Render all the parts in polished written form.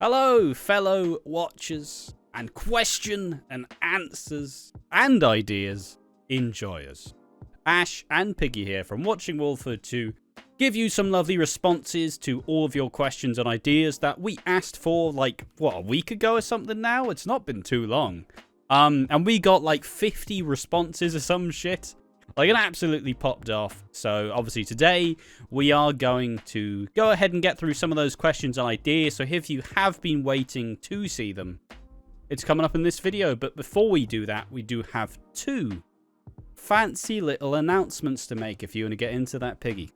Hello, fellow watchers and question and answers and ideas enjoyers. Ash and Piggy here from Watching Walford to give you some lovely responses to all of your questions and ideas that we asked for a week ago or something now? It's not been too long. And we got 50 responses or some shit. It absolutely popped off. So obviously today we are going to go ahead and get through some of those questions and ideas. So if you have been waiting to see them, it's coming up in this video. But before we do that, we do have two fancy little announcements to make if you want to get into that, Piggy.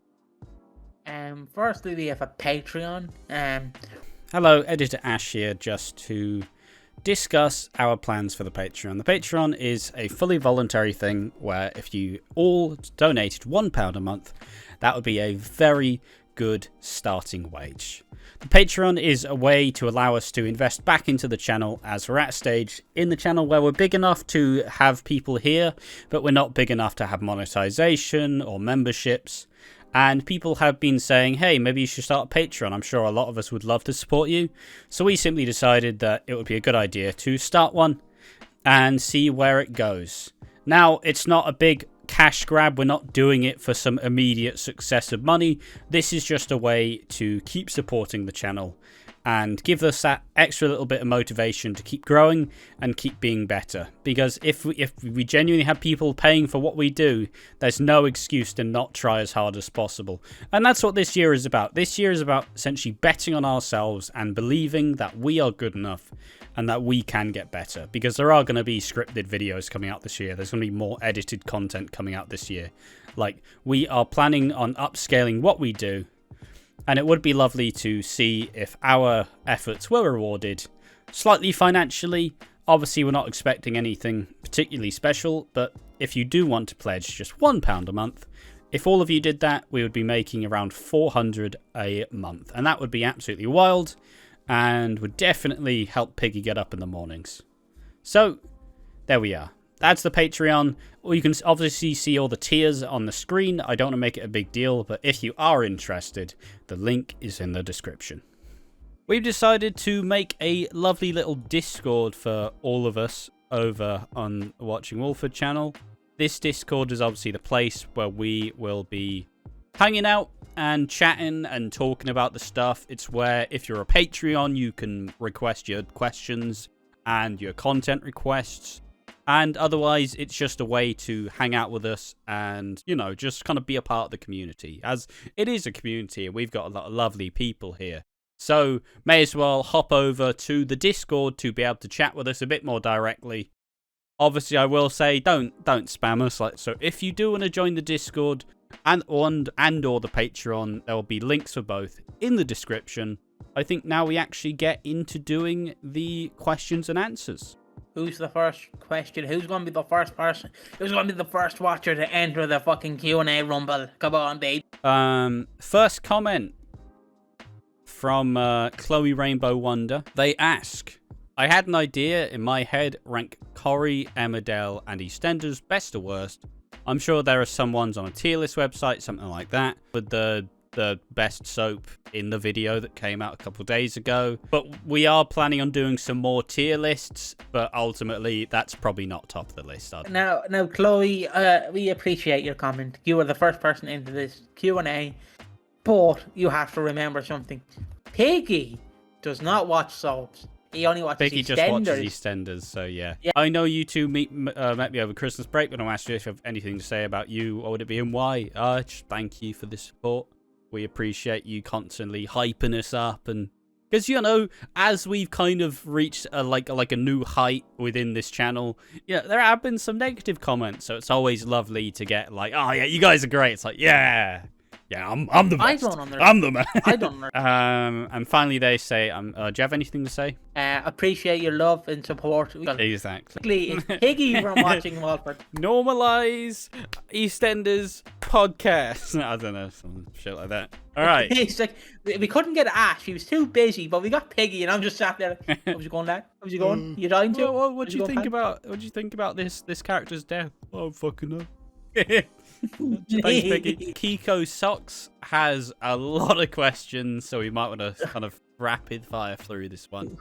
Firstly, we have a Patreon. Hello, Editor Ash here, just to discuss our plans for the Patreon. The Patreon is a fully voluntary thing where if you all donated £1 a month, that would be a very good starting wage. The Patreon is a way to allow us to invest back into the channel, as we're at a stage in the channel where we're big enough to have people here, but we're not big enough to have monetization or memberships. And people have been saying, hey, maybe you should start a Patreon. I'm sure a lot of us would love to support you. So we simply decided that it would be a good idea to start one and see where it goes. Now, it's not a big cash grab. We're not doing it for some immediate success of money. This is just a way to keep supporting the channel and give us that extra little bit of motivation to keep growing and keep being better. Because if we genuinely have people paying for what we do, there's no excuse to not try as hard as possible. And that's what this year is about. This year is about essentially betting on ourselves and believing that we are good enough and that we can get better. Because there are going to be scripted videos coming out this year. There's going to be more edited content coming out this year. We are planning on upscaling what we do. And it would be lovely to see if our efforts were rewarded slightly financially. Obviously, we're not expecting anything particularly special, but if you do want to pledge just £1 a month, if all of you did that, we would be making around £400 a month. And that would be absolutely wild and would definitely help Piggy get up in the mornings. So, there we are. That's the Patreon. You can obviously see all the tiers on the screen. I don't want to make it a big deal, but if you are interested, the link is in the description. We've decided to make a lovely little Discord for all of us over on the Watching Walford channel. This Discord is obviously the place where we will be hanging out and chatting and talking about the stuff. It's where, if you're a Patreon, you can request your questions and your content requests. And otherwise, it's just a way to hang out with us and, just kind of be a part of the community. As it is a community, and we've got a lot of lovely people here. So, may as well hop over to the Discord to be able to chat with us a bit more directly. Obviously, I will say, don't spam us. So, if you do want to join the Discord and or the Patreon, there will be links for both in the description. I think now we actually get into doing the questions and answers. Who's the first question? Who's going to be the first person? Who's going to be the first watcher to enter the fucking Q&A rumble? Come on, babe. First comment from Chloe Rainbow Wonder. They ask, I had an idea in my head, rank Corrie, Emmerdale and EastEnders best to worst. I'm sure there are some ones on a tier list website, something like that, with the best soap in the video that came out a couple of days ago. But we are planning on doing some more tier lists, but ultimately that's probably not top of the list. Now, Chloe, we appreciate your comment. You were the first person into this Q&A, but you have to remember something. Piggy does not watch soaps. He only watches Piggy EastEnders. just watches EastEnders, so yeah. I know you two met me over Christmas break, but I asked you if you have anything to say about you, what would it be and why? Just thank you for the support. We appreciate you constantly hyping us up, and because as we've kind of reached a new height within this channel, there have been some negative comments. So it's always lovely to get oh yeah, you guys are great. It's I'm the best. I'm the man. I don't understand. And finally, they say, do you have anything to say? Appreciate your love and support. Exactly. It's Piggy from Watching Walford. Normalize EastEnders podcast. I don't know, some shit like that. All right. It's we couldn't get Ash. He was too busy, but we got Piggy, and I'm just sat there. How's you going, lad? How's you going? You dying too? What do you think about this character's death? Oh, fucking no. Thanks, Piggy. Kiko Socks has a lot of questions, so we might want to kind of rapid fire through this one.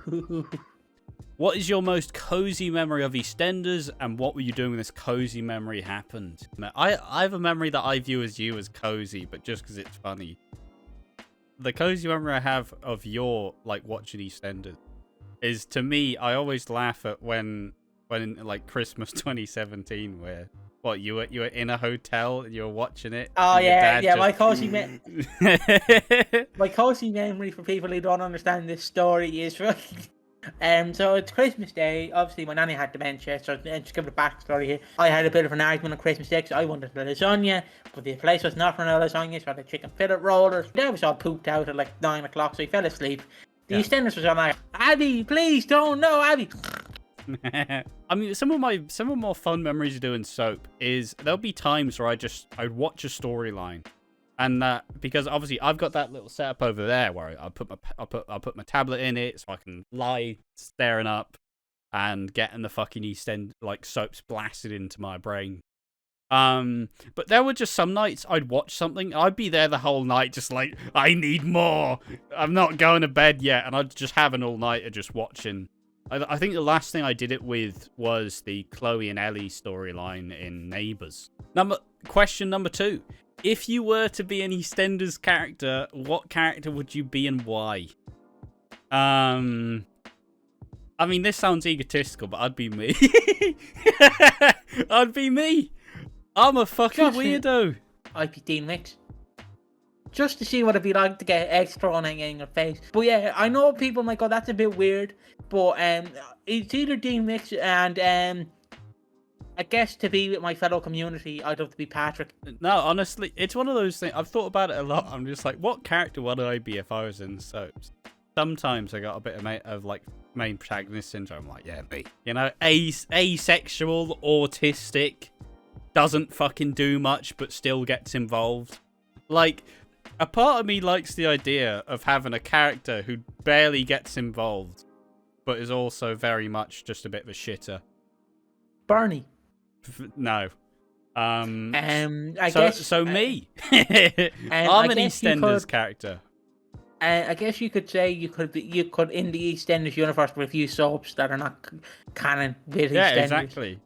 What is your most cozy memory of EastEnders, and what were you doing when this cozy memory happened? I have a memory that I view as you as cozy, but just because it's funny. The cozy memory I have of your watching EastEnders is, to me, I always laugh at when like Christmas 2017, where you were in a hotel and you were watching it. Oh yeah. My cozy memory for people who don't understand this story is so it's Christmas Day. Obviously, my nanny had dementia, so just give it a backstory here. I had a bit of an argument on Christmas Day because I wanted a lasagna, but the place was not for a lasagna, so I had a chicken fillet rollers. Dad was all pooped out at 9 o'clock, so he fell asleep. The EastEnders was on like, Abby, please don't know, Abby. I mean, some of my more fun memories of doing soap is there'll be times where I'd watch a storyline. And because obviously I've got that little setup over there where I'll put my tablet in it so I can lie staring up and getting the fucking EastEnders soaps blasted into my brain. But there were just some nights I'd watch something, I'd be there the whole night just like, I need more. I'm not going to bed yet, and I'd just have an all nighter just watching. I think the last thing I did it with was the Chloe and Ellie storyline in Neighbours. Question number 2. If you were to be an EastEnders character, what character would you be and why? I mean, this sounds egotistical, but I'd be me. I'd be me. I'm a fucking weirdo. I'd be Dean Wicks. Just to see what it'd be like to get eggs thrown in your face. But yeah, I know people might go, that's a bit weird. But it's either Dean Wicks and I guess to be with my fellow community, I'd love to be Patrick. No, honestly, it's one of those things. I've thought about it a lot. I'm just like, what character would I be if I was in soaps? Sometimes I got a bit of main protagonist syndrome. Like, yeah, me. You know, asexual, autistic, doesn't fucking do much, but still gets involved. Like, a part of me likes the idea of having a character who barely gets involved, but is also very much just a bit of a shitter. Barney. No. I guess me. I'm an EastEnders character. I guess you could say you could in the EastEnders universe with a few soaps that are not canon with EastEnders. Yeah, exactly.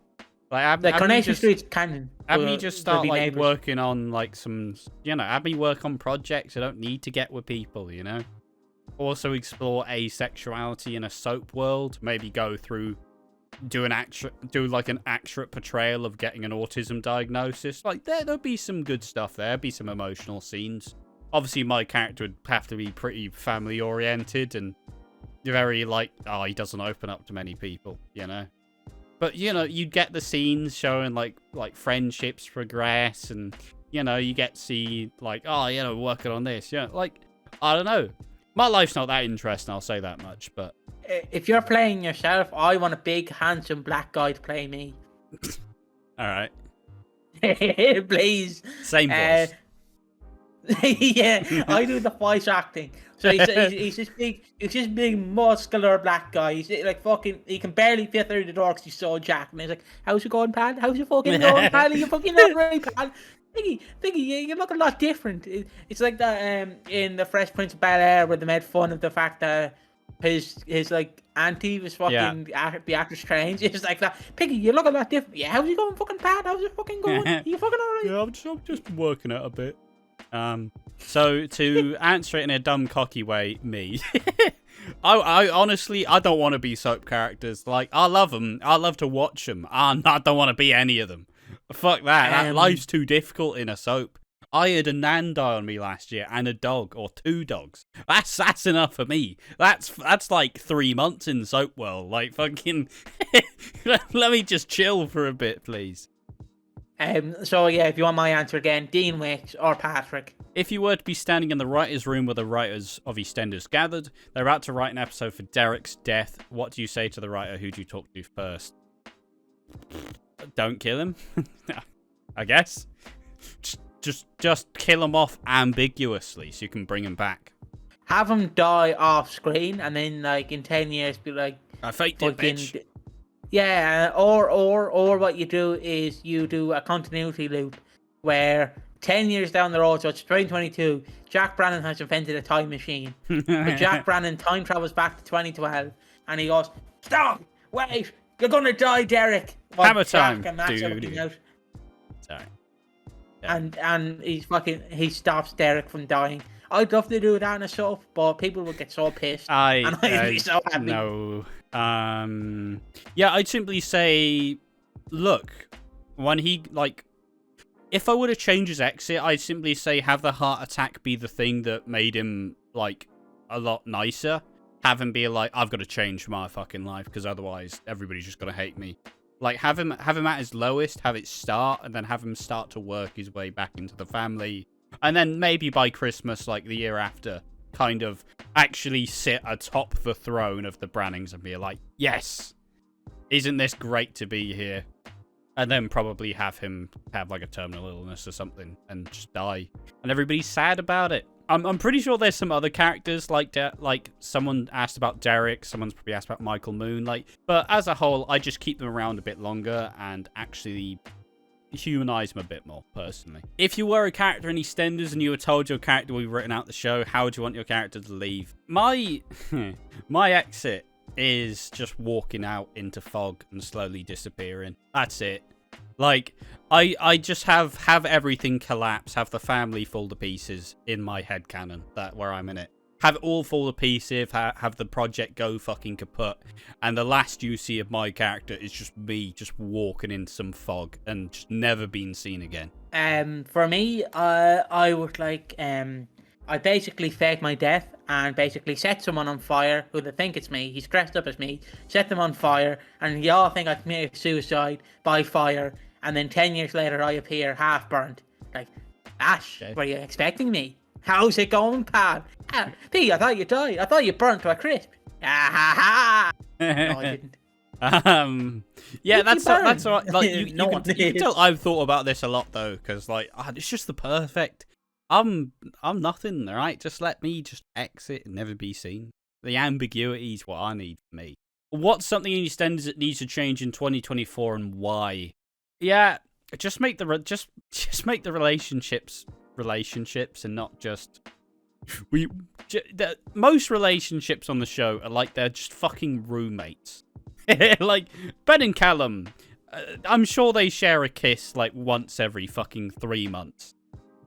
Like Coronation Street's canon. Have me just start Neighbours. working on some, have me work on projects. I don't need to get with people, Also explore asexuality in a soap world. Maybe go through. Do an accurate portrayal of getting an autism diagnosis. There'll be some good stuff there. There'll be some emotional scenes. Obviously, my character would have to be pretty family oriented and very he doesn't open up to many people, But you'd get the scenes showing like friendships progress, and you get to see working on this. I don't know. My life's not that interesting. I'll say that much, but. If you're playing yourself, I want a big, handsome black guy to play me. All right. Please. Same voice. Yeah, I do the voice acting. So he's this big, muscular black guy. He's he can barely fit through the door because he's so jacked. And he's like, "How's it going, pal? How's it fucking going, pal? Are you fucking not right, pal? Piggy, you look a lot different." It's like that in the Fresh Prince of Bel-Air where they made fun of the fact that his auntie was fucking the actress Strange. It's like that. Piggy, you look a lot different. Yeah, how's it going, fucking pal? How's it fucking going? Are you fucking alright? Yeah, I'm just working it a bit. So to answer it in a dumb, cocky way, me. I honestly, I don't want to be soap characters. I love them. I love to watch them. I don't want to be any of them. Fuck that. Life's too difficult in a soap. I had a nan die on me last year and a dog or 2 dogs. That's enough for me. That's 3 months in the soap world. Fucking let me just chill for a bit, please. So yeah, if you want my answer again, Dean Wicks or Patrick. If you were to be standing in the writer's room where the writers of EastEnders gathered, they're about to write an episode for Derek's death. What do you say to the writer? Who do you talk to first? Don't kill him. I guess. Just kill him off ambiguously so you can bring him back. Have him die off screen and then in 10 years be like, I faked it, bitch. Yeah, or what you do is you do a continuity loop where 10 years down the road, so it's 2022, Jack Brannon has invented a time machine. So Jack Brannon time travels back to 2012, and he goes, "Stop! Wait! You're gonna die, Derek!" Hammer time. And Matt's looking out. Sorry. Yeah. And he stops Derek from dying. I'd love to do that in a soap, but people would get so pissed. And I'd be so happy. No. Yeah, I'd simply say, look, when he, like, if I were to change his exit, I'd simply say have the heart attack be the thing that made him, like, a lot nicer. Have him be like, I've got to change my fucking life, because otherwise everybody's just going to hate me. Like, have him at his lowest, have it start, and then have him start to work his way back into the family. And then maybe by Christmas, like the year after, kind of actually sit atop the throne of the Brannings and be like, yes, isn't this great to be here? And then probably have him have like a terminal illness or something and just die. And everybody's sad about it. I'm pretty sure there's some other characters like someone asked about Derek, someone's probably asked about Michael Moon, but as a whole, I just keep them around a bit longer and actually humanize them a bit more, personally. If you were a character in EastEnders and you were told your character would be written out the show, how would you want your character to leave? My exit is just walking out into fog and slowly disappearing. That's it. Like, I just have everything collapse, have the family fall to pieces in my headcanon, that where I'm in it. Have it all fall to pieces, have the project go fucking kaput, and the last you see of my character is just me just walking in some fog and just never been seen again. For me, I would like, I basically fake my death and basically set someone on fire who they think it's me. He's dressed up as me, set them on fire, and you all think I committed suicide by fire. And then 10 years later, I appear half burnt. Like, Ash, were you expecting me? How's it going, pal? P, I thought you died. I thought you burnt to a crisp. Ah ha ha! No, I didn't. Yeah, that's all right. Like, you can tell I've thought about this a lot though, because like it's just the perfect. I'm nothing, all right. Just let me just exit and never be seen. The ambiguity is what I need for me. What's something in EastEnders that needs to change in 2024 and why? Yeah, just make the relationships and not just most relationships on the show are like they're just fucking roommates. Like Ben and Callum, I'm sure they share a kiss like once every fucking 3 months,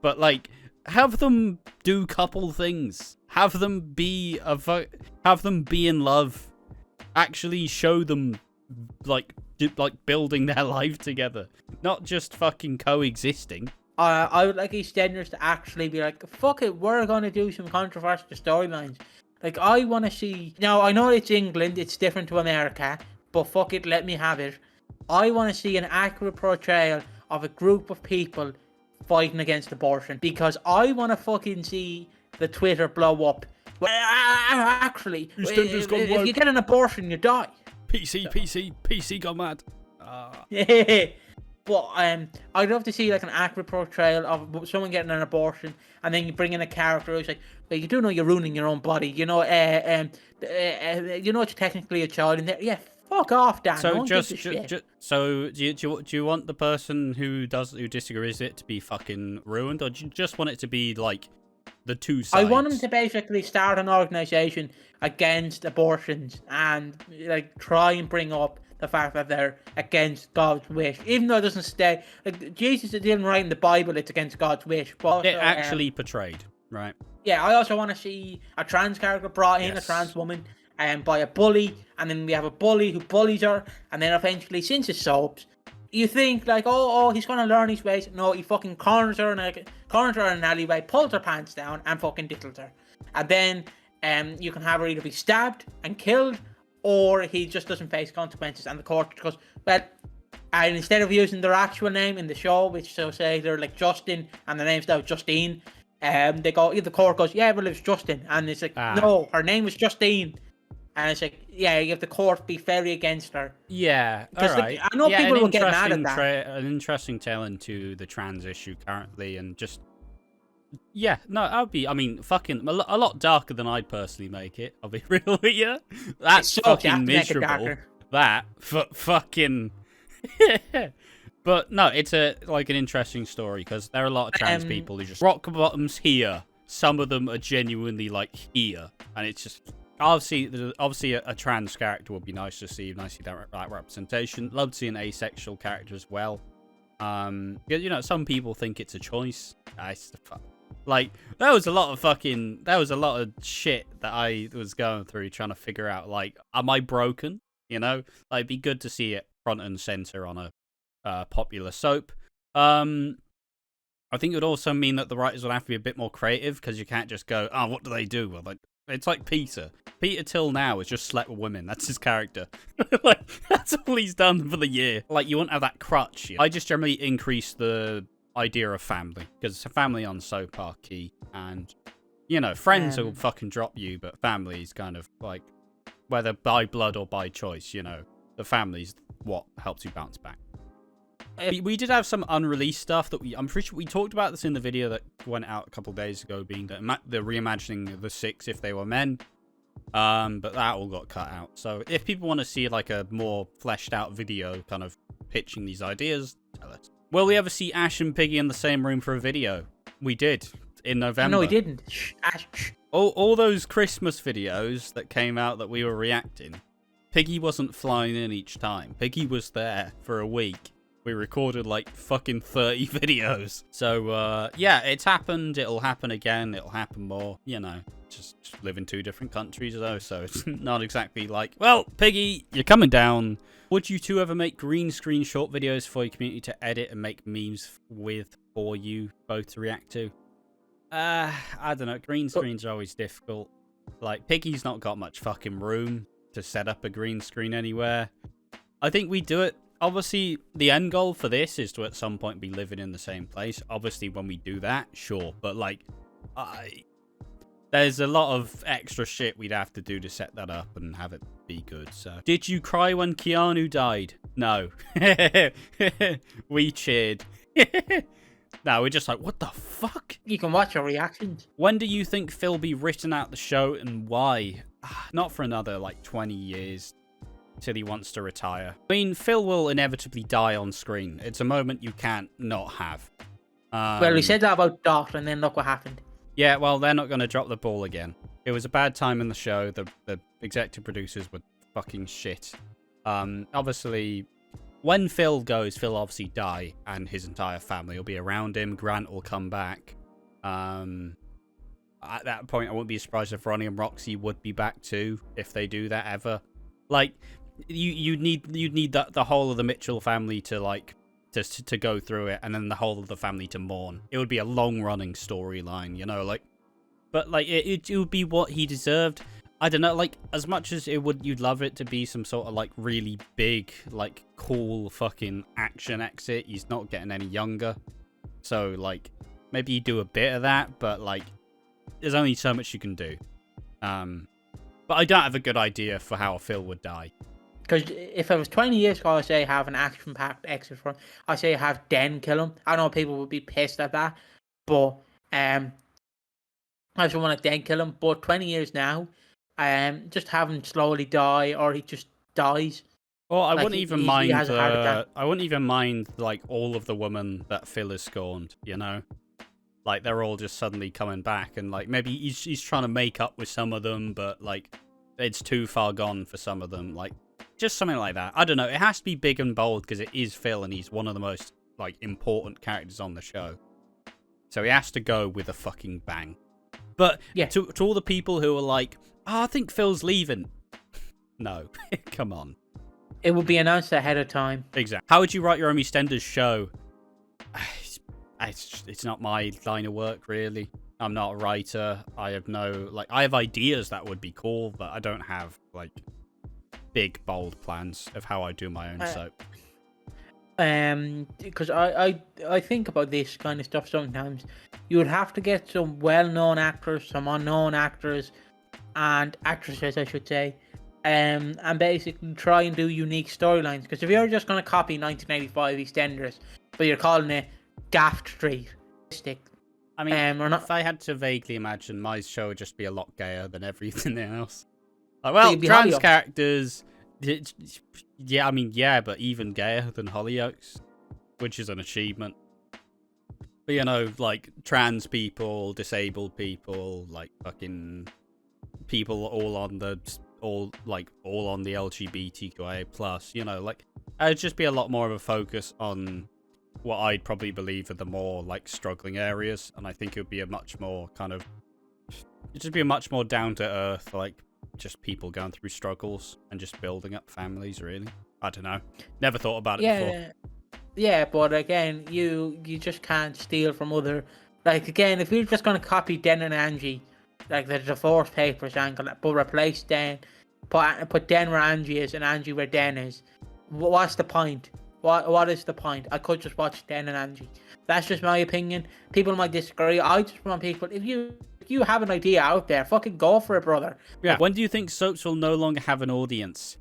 but like have them do couple things, have them be in love, actually show them like building their life together, not just fucking coexisting. I would like EastEnders to actually be like, fuck it, we're gonna do some controversial storylines. Like, I want to see. Now, I know it's England, it's different to America, but fuck it, let me have it. I want to see an accurate portrayal of a group of people fighting against abortion, because I want to fucking see the Twitter blow up. Well, actually, if you get an abortion, you die. PC got mad. But I'd love to see like an accurate portrayal of someone getting an abortion, and then you bring in a character who's like, well, you do know you're ruining your own body, you know, you know it's technically a child in there. Yeah, fuck off, Dan. So so do you want the person who disagrees it to be fucking ruined, or do you just want it to be like the two sides? I want them to basically start an organization against abortions and like try and bring up the fact that they're against God's wish, even though it doesn't stay. Like, Jesus didn't write in the Bible it's against God's wish, but also, it actually portrayed, right? Yeah, I also want to see a trans character brought in, Yes. a trans woman, by a bully, and then we have a bully who bullies her, and then eventually, since it's soaps, you think like, oh, he's gonna learn his ways. No, he fucking corners her in an alleyway, pulls her pants down, and fucking diddles her. And then, you can have her either be stabbed and killed, or he just doesn't face consequences, and the court goes, well, and instead of using their actual name in the show, which so say they're like Justin, and the name's now Justine, the court goes, yeah, well, it's Justin, and it's like, no, her name was Justine, and it's like, yeah, you have the court be very against her. Yeah, all right. I know people will get mad at that. An interesting tale into the trans issue currently, and just, yeah, no, I mean, fucking, a lot darker than I'd personally make it, I'll be real with you. That's fucking miserable. That, fucking, But no, it's an interesting story because there are a lot of trans people who just rock bottoms here. Some of them are genuinely like here, and it's just obviously a trans character would be nice to see that representation. Love to see an asexual character as well. You know, some people think it's a choice. Like there was a lot of shit that I was going through trying to figure out. Like, am I broken? You know, like it'd be good to see it front and center on a popular soap. I think it would also mean that the writers would have to be a bit more creative because you can't just go, oh, what do they do? Well, like, it's like Peter. Peter till now has just slept with women. That's his character. Like, that's all he's done for the year. Like, you won't have that crutch. You know? I just generally increase the idea of family because family on soap are key. And, you know, friends will fucking drop you, but family is kind of like, whether by blood or by choice, you know, the family's what helps you bounce back. We did have some unreleased stuff that I'm pretty sure we talked about this in the video that went out a couple of days ago, being the reimagining of the Six if they were men. But that all got cut out. So if people want to see like a more fleshed out video kind of pitching these ideas, tell us. Will we ever see Ash and Piggy in the same room for a video? We did in November. No, we didn't. Shh, Ash. All those Christmas videos that came out that we were reacting, Piggy wasn't flying in each time. Piggy was there for a week. We recorded like fucking 30 videos. So, yeah, it's happened. It'll happen again. It'll happen more. You know, just live in two different countries, though. So it's not exactly like, well, Piggy, you're coming down. Would you two ever make green screen short videos for your community to edit and make memes with for you both to react to? I don't know. Green screens are always difficult. Like, Piggy's not got much fucking room to set up a green screen anywhere. I think we do it. Obviously, the end goal for this is to at some point be living in the same place. Obviously, when we do that, sure. But, like, there's a lot of extra shit we'd have to do to set that up and have it be good. So, did you cry when Keanu died? No. We cheered. No, we're just like, what the fuck? You can watch our reactions. When do you think Phil be written out the show and why? Not for another, like, 20 years. Till he wants to retire. I mean, Phil will inevitably die on screen. It's a moment you can't not have. Well, we said that about Dot, and then look what happened. Yeah, well, they're not going to drop the ball again. It was a bad time in the show. The executive producers were fucking shit. Obviously, when Phil goes, Phil obviously die, and his entire family will be around him. Grant will come back. At that point, I wouldn't be surprised if Ronnie and Roxy would be back too, if they do that ever. Like, you'd need the whole of the Mitchell family to like to go through it, and then the whole of the family to mourn. It would be a long running storyline, you know, like. But like it would be what he deserved. I don't know, like as much as you'd love it to be some sort of like really big, like cool fucking action exit. He's not getting any younger, so like maybe you do a bit of that, but like there's only so much you can do. But I don't have a good idea for how Phil would die. Because if it was 20 years ago, I'd say have an action-packed exit from. I'd say have Den kill him. I know people would be pissed at that, but I just want to Den kill him. But 20 years now, just have him slowly die, or he just dies. Well, I wouldn't even mind. I wouldn't even mind like all of the women that Phil has scorned. You know, like they're all just suddenly coming back, and like maybe he's trying to make up with some of them, but like it's too far gone for some of them. Like just something like that. I don't know. It has to be big and bold because it is Phil, and he's one of the most like important characters on the show. So he has to go with a fucking bang. But yeah, to all the people who are like, oh, I think Phil's leaving. No, come on. It will be announced ahead of time. Exactly. How would you write your own EastEnders show? It's not my line of work, really. I'm not a writer. I have ideas that would be cool, but I don't have, like, big, bold plans of how I do my own soap. Because I think about this kind of stuff sometimes. You would have to get some well-known actors, some unknown actors, and actresses, I should say, and basically try and do unique storylines. Because if you're just going to copy 1985 EastEnders, but you're calling it Gaff Street, I mean, if I had to vaguely imagine, my show would just be a lot gayer than everything else. Like, well, trans characters, yeah, I mean, yeah, but even gayer than Hollyoaks. which is an achievement. But, you know, like, trans people, disabled people, like, fucking people all on the LGBTQIA plus, you know, like, it'd just be a lot more of a focus on what I'd probably believe are the more, like, struggling areas, and I think it would be a much more kind of, it'd just be a much more down-to-earth, like, just people going through struggles and just building up families, really. I don't know. Never thought about it before. Yeah, but again, you just can't steal from other. Like, again, if you're just going to copy Den and Angie, like the divorce papers angle, but replace Den, put Den where Angie is and Angie where Den is, what's the point? What is the point? I could just watch Den and Angie. That's just my opinion. People might disagree. I just want people, if you have an idea out there, fucking go for it, brother. Yeah. When do you think soaps will no longer have an audience?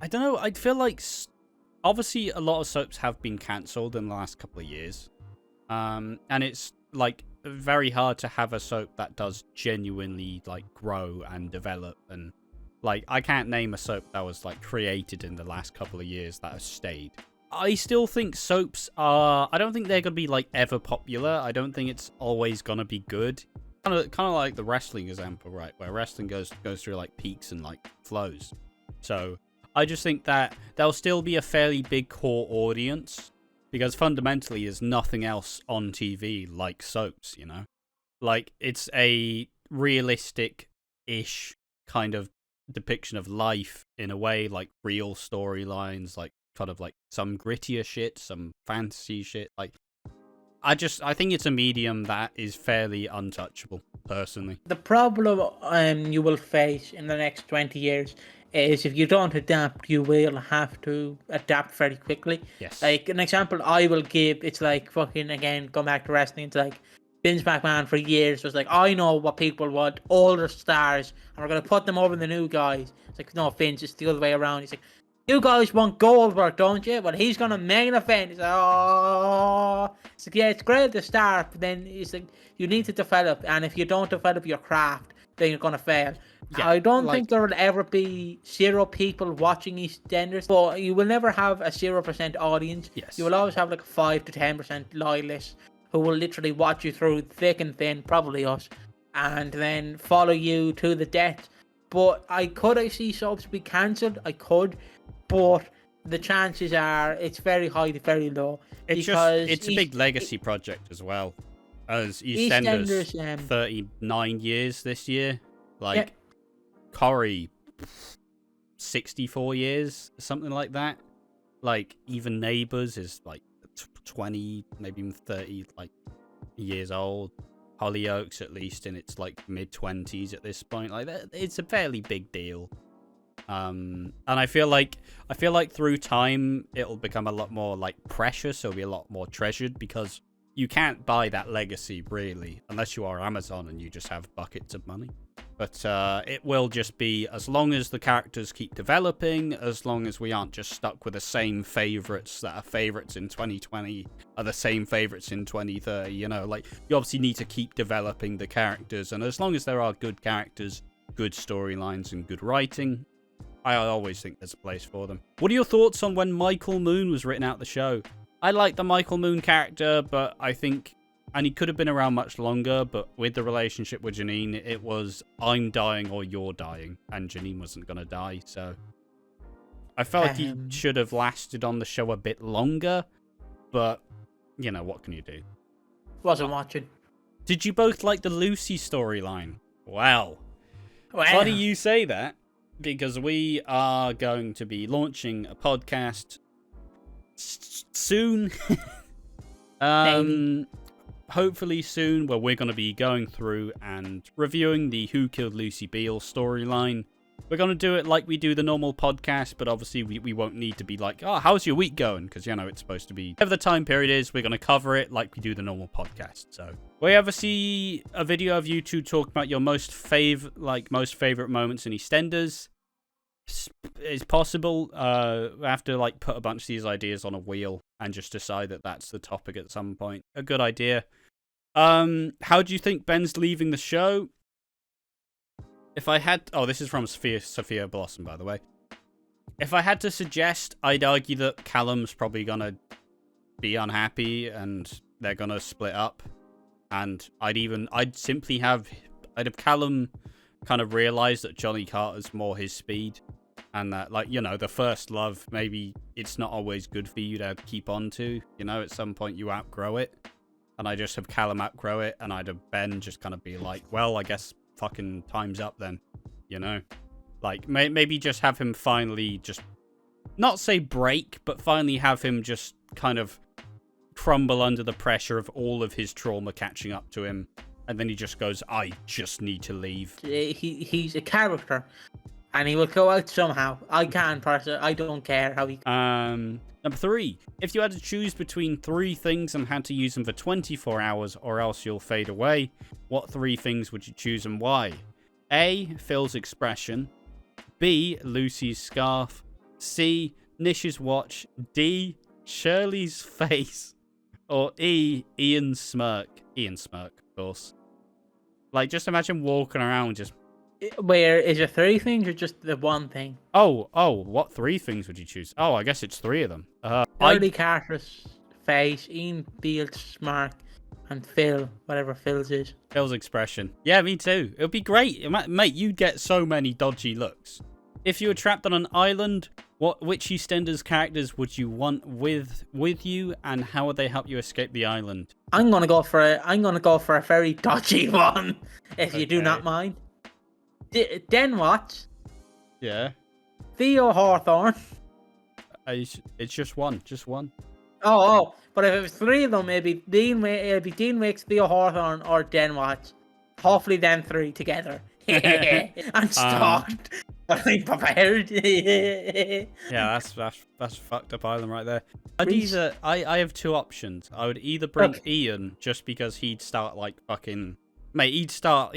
I don't know. I feel like obviously a lot of soaps have been cancelled in the last couple of years, and it's like very hard to have a soap that does genuinely like grow and develop. And like, I can't name a soap that was like created in the last couple of years that has stayed. I still think soaps are. I don't think they're gonna be like ever popular. I don't think it's always gonna be good. Kind of like the wrestling example, right? Where wrestling goes through like peaks and like flows. So I just think that there'll still be a fairly big core audience, because fundamentally there's nothing else on TV like soaps, you know? Like, it's a realistic-ish kind of depiction of life in a way, like real storylines, like kind of like some grittier shit, some fantasy shit. Like, I think it's a medium that is fairly untouchable, personally. The problem you will face in the next 20 years is if you don't adapt, you will have to adapt very quickly. Yes. Like, an example I will give, it's like fucking, again, going back to wrestling, it's like Vince McMahon for years was like, I know what people want, older stars, and we're going to put them over the new guys. It's like, no, Vince, it's the other way around. He's like, you guys want Goldberg, don't you? Well, he's going to main event. He's like, oh. It's like, yeah, it's great at the start, but then it's like, you need to develop, and if you don't develop your craft, then you're going to fail. Yeah, I don't think there will ever be 0 people watching EastEnders, but you will never have a 0% audience. Yes. You will always have like a 5 to 10% loyalists who will literally watch you through thick and thin, probably us, and then follow you to the death. But I see soaps be cancelled? I could, but the chances are it's very high to very low. It's a big legacy project as well. As EastEnders 39 years this year. Like, yeah. Corrie, 64 years, something like that. Like, even Neighbours is like 20, maybe even 30 like years old. Hollyoaks, at least in its like mid-20s at this point. Like, it's a fairly big deal. And I feel like through time it'll become a lot more like precious. It'll be a lot more treasured, because you can't buy that legacy really unless you are Amazon and you just have buckets of money. But it will just be, as long as the characters keep developing, as long as we aren't just stuck with the same favourites that are favourites in 2020 are the same favourites in 2030, you know, like, you obviously need to keep developing the characters, and as long as there are good characters, good storylines, and good writing, I always think there's a place for them. What are your thoughts on when Michael Moon was written out the show? I like the Michael Moon character, but I think, and he could have been around much longer, but with the relationship with Janine, it was, I'm dying or you're dying, and Janine wasn't going to die, so I felt like he should have lasted on the show a bit longer, but, you know, what can you do? Wasn't watching. Did you both like the Lucy storyline? Wow. Funny you say that, because we are going to be launching a podcast soon. Hopefully soon, where we're going to be going through and reviewing the Who Killed Lucy Beale storyline. We're going to do it like we do the normal podcast, but obviously we won't need to be like, oh, how's your week going? Because, you know, it's supposed to be, whatever the time period is, we're going to cover it like we do the normal podcast. So, will you ever see a video of you two talk about your most favorite moments in EastEnders? It's possible. We have to like put a bunch of these ideas on a wheel and just decide that that's the topic at some point. A good idea. How do you think Ben's leaving the show? If I had, this is from Sophia Blossom, by the way. If I had to suggest, I'd argue that Callum's probably gonna be unhappy and they're gonna split up. And I'd have Callum kind of realize that Johnny Carter's more his speed. And that, like, you know, the first love, maybe it's not always good for you to keep on to. You know, at some point you outgrow it. And I just have Callum outgrow it, and I'd have Ben just kind of be like, well, I guess fucking time's up then. You know? Like, maybe just have him finally just, not say break, but finally have him just kind of crumble under the pressure of all of his trauma catching up to him. And then he just goes, I just need to leave. He's a character. And he will go out somehow. I don't care how he... Number 3. If you had to choose between 3 things and had to use them for 24 hours or else you'll fade away, what 3 things would you choose and why? A. Phil's expression. B. Lucy's scarf. C. Nish's watch. D. Shirley's face. Or E. Ian's smirk. Ian's smirk, of course. Like, just imagine walking around just... Where is it 3 things or just the one thing? Oh, what 3 things would you choose? Oh, I guess it's 3 of them. Shirley Carter's face, Ian Beale's smirk, and Phil, whatever Phil's is. Phil's expression. Yeah, me too. It would be great. Mate, you'd get so many dodgy looks. If you were trapped on an island, which EastEnders characters would you want with you, and how would they help you escape the island? I'm gonna go for a very dodgy one, if you do not mind. Den Watts. Yeah. Theo Hawthorne. It's just one. Just one. Oh, but if it was 3 of them, it'd be Dean Wicks, Theo Hawthorne, or Den Watts. Hopefully them 3 together. I'm stalked. But I'm prepared. Yeah, that's fucked up island right there. I have 2 options. I would either bring Ian just because he'd start like fucking... Mate, he'd start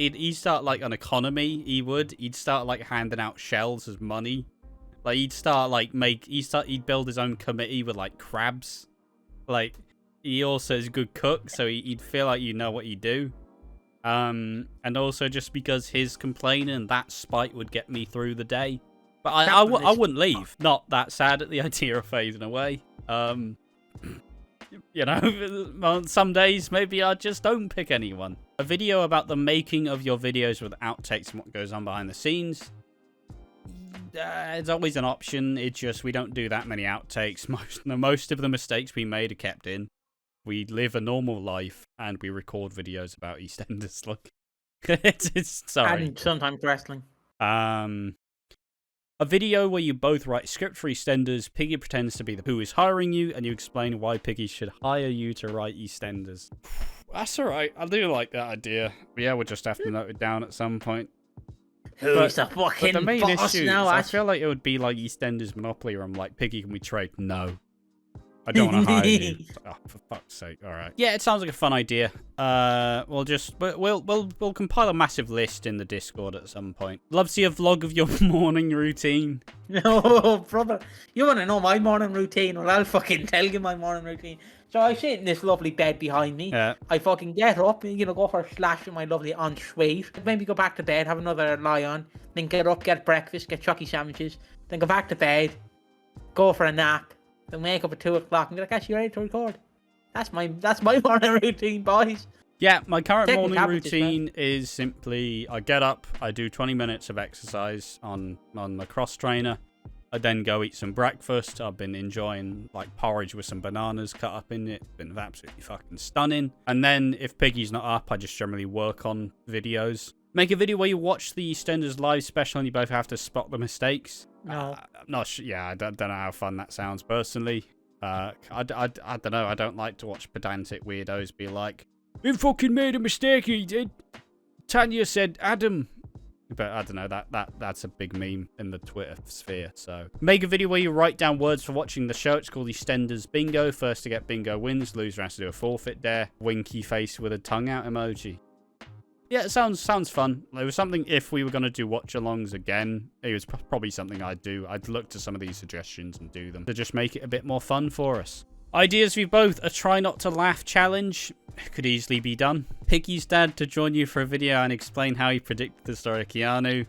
like an economy, he'd start like handing out shells as money. Like he'd build his own committee with like crabs. Like, he also is a good cook, so he'd feel like you know what you do. And also just because his complaining, that spite would get me through the day. But I wouldn't leave. Not that sad at the idea of fading away. You know, some days maybe I just don't pick anyone. A video about the making of your videos with outtakes and what goes on behind the scenes. It's always an option. It's just we don't do that many outtakes. Most of the mistakes we made are kept in. We live a normal life and we record videos about EastEnders. Look, it's sorry. And sometimes wrestling. A video where you both write script for EastEnders. Piggy pretends to be who is hiring you, and you explain why Piggy should hire you to write EastEnders. That's alright. I do like that idea. But yeah, we'll just have to note it down at some point. Who's the fucking the main boss issue now? I feel like it would be like EastEnders Monopoly, where I'm like, Piggy, can we trade? No. I don't want to hire you. Oh, for fuck's sake! All right. Yeah, it sounds like a fun idea. We'll compile a massive list in the Discord at some point. Love to see a vlog of your morning routine. No, brother, you want to know my morning routine? Well, I'll fucking tell you my morning routine. So I sit in this lovely bed behind me. Yeah. I fucking get up, go for a slash with my lovely ensuite. Maybe go back to bed, have another lie on, then get up, get breakfast, get chucky sandwiches, then go back to bed, go for a nap. Then wake up at 2 o'clock and be like, actually, you ready to record? That's my morning routine, boys. Yeah, my current morning routine is simply I get up, I do 20 minutes of exercise on my cross trainer. I then go eat some breakfast. I've been enjoying like porridge with some bananas cut up in it. It's been absolutely fucking stunning. And then if Piggy's not up, I just generally work on videos. Make a video where you watch the EastEnders live special and you both have to spot the mistakes. No. I don't know how fun that sounds personally. I don't know. I don't like to watch pedantic weirdos be like, "You fucking made a mistake, he did. Tanya said Adam." But I don't know, that's a big meme in the Twitter sphere. So make a video where you write down words for watching the show. It's called EastEnders Bingo. First to get bingo wins. Loser has to do a forfeit dare. Winky face with a tongue out emoji. Yeah, it sounds fun. It was something, if we were going to do watch-alongs again, it was probably something I'd do. I'd look to some of these suggestions and do them to just make it a bit more fun for us. Ideas for both. A try not to laugh challenge could easily be done. Piggy's dad to join you for a video and explain how he predicted the story of Keanu.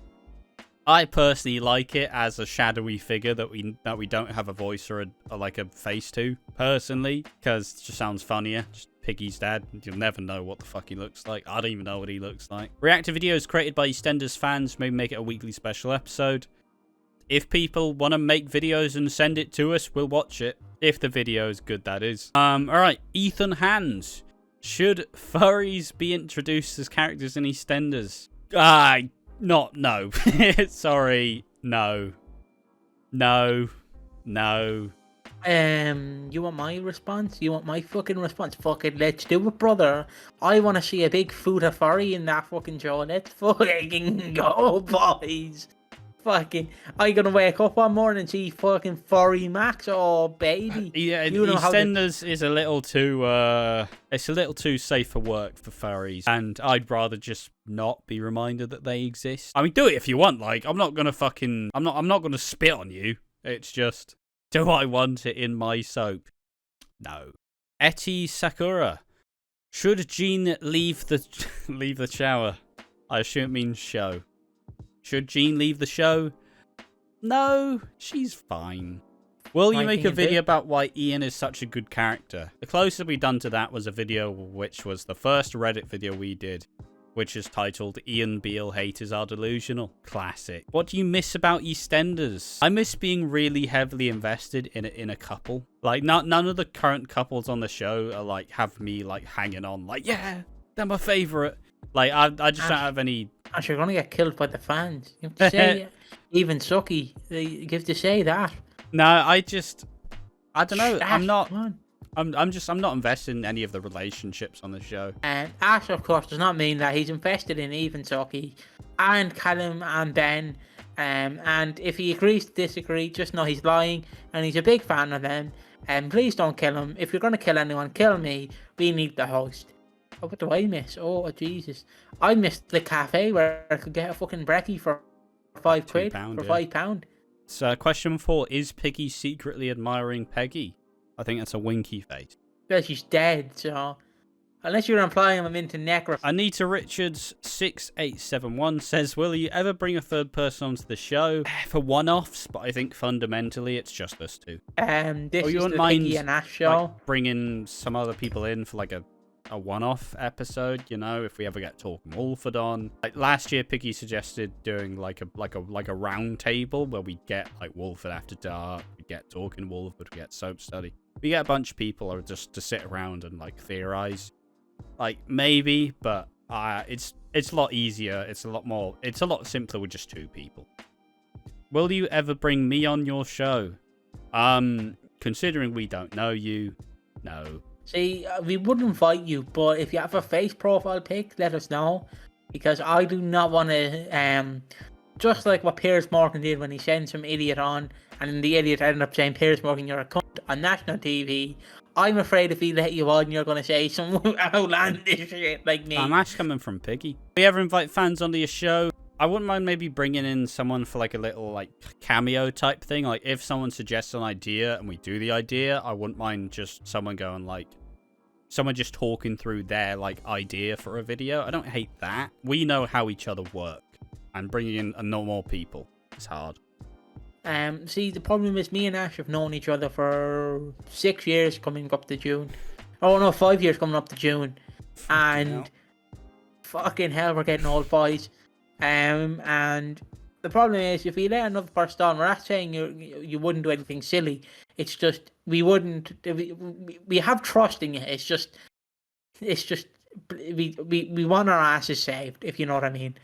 I personally like it as a shadowy figure that we don't have a voice or like a face to, personally, because it just sounds funnier. Just Piggy's dad. You'll never know what the fuck he looks like. I don't even know what he looks like. Reactive videos created by EastEnders fans. Maybe make it a weekly special episode. If people want to make videos and send it to us, we'll watch it. If the video is good, that is. Alright, Ethan Hands. Should furries be introduced as characters in EastEnders? No. Sorry. No. You want my response? You want my fucking response? Fucking let's do it, brother. I want to see a big Fuda furry in that fucking show. Let's fucking go, boys. Fucking, I gonna wake up one morning and see fucking furry Max? Oh, baby. Yeah, EastEnders is a little too, it's a little too safe for work for furries. And I'd rather just not be reminded that they exist. I mean, do it if you want. Like, I'm not gonna fucking, I'm not gonna spit on you. It's just, do I want it in my soap? No. Eti Sakura. Should Jean leave the shower? I assume it means show. Should Jean leave the show? No, she's fine. Will you make a video about why Ian is such a good character? The closest we've done to that was a video which was the first Reddit video we did, which is titled Ian Beale Haters Are Delusional. Classic. What do you miss about EastEnders? I miss being really heavily invested in a couple. Like, none of the current couples on the show are like, have me like hanging on, like, yeah, they're my favourite. Like, I just don't have any... Ash, you're gonna get killed by the fans. You have to say, even Sucky, you have to say that. No, I don't know. Ash, I'm not invested in any of the relationships on the show. And Ash, of course, does not mean that he's invested in even Sucky and Callum and Ben. And if he agrees to disagree, just know he's lying, and he's a big fan of them. And please don't kill him. If you're gonna kill anyone, kill me. We need the host. Oh, what do I miss? Oh, Jesus. I missed the cafe where I could get a fucking brekkie for £5 for £5. So, question 4. Is Piggy secretly admiring Peggy? I think that's a winky face. Well, she's dead, so... Unless you're implying I'm into necrophilia. Anita Richards 6871 says, will you ever bring a third person onto the show? For one-offs, but I think fundamentally it's just us two. This is the Piggy and Ash show. Like, bringing some other people in for like a one-off episode, you know, if we ever get Talking Walford on. Like last year, Piggy suggested doing like a round table where we get like Walford After Dark, we get Talking Walford, we get Soap Study. We get a bunch of people or just to sit around and like theorize. Like maybe, but it's a lot easier. It's a lot simpler with just two people. Will you ever bring me on your show? Considering we don't know you, no. See, we would invite you, but if you have a face profile pic, let us know. Because I do not want to, just like what Piers Morgan did when he sent some idiot on, and the idiot ended up saying, Piers Morgan, you're a cunt on national TV. I'm afraid if we let you on, you're going to say some outlandish shit like me. I'm actually coming from Piggy. If we ever invite fans onto your show, I wouldn't mind maybe bringing in someone for like a little like cameo type thing. Like if someone suggests an idea and we do the idea, I wouldn't mind just someone going like, someone just talking through their like idea for a video. I don't hate that. We know how each other work, and bringing in more people is hard. See, the problem is me and Ash have known each other for 6 years coming up to June. Oh no, 5 years coming up to June. And fucking hell, we're getting old, boys. And the problem is, if we let another person on, we're not saying you wouldn't do anything silly. It's just we wouldn't. We have trust in you. It's just we want our asses saved, if you know what I mean.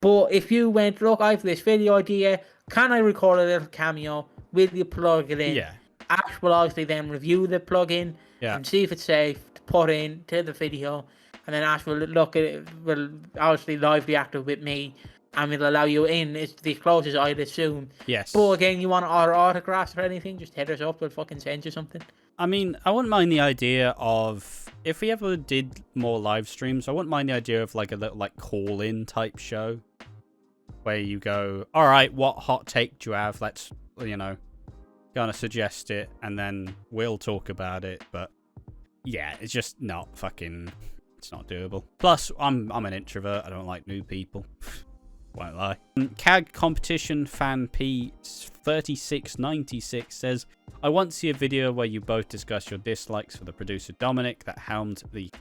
But if you went, look, I have this video idea. Can I record a little cameo? Will you plug it in? Yeah. Ash will obviously then review the plugin and see if it's safe to put in to the video. And then Ash will look at it, will obviously live react it with me, and will allow you in. It's the closest, I'd assume. Yes. But again, you want our autographs or anything, just hit us up, we'll fucking send you something. I mean, I wouldn't mind the idea of, if we ever did more live streams, I wouldn't mind the idea of like a little like call-in type show. Where you go, alright, what hot take do you have? Let's, you know, gonna suggest it, and then we'll talk about it. But yeah, it's just not fucking, it's not doable. Plus, I'm an introvert, I don't like new people. Won't lie. CAG Competition Fan P3696 says, I want to see a video where you both discuss your dislikes for the producer Dominic that helmed the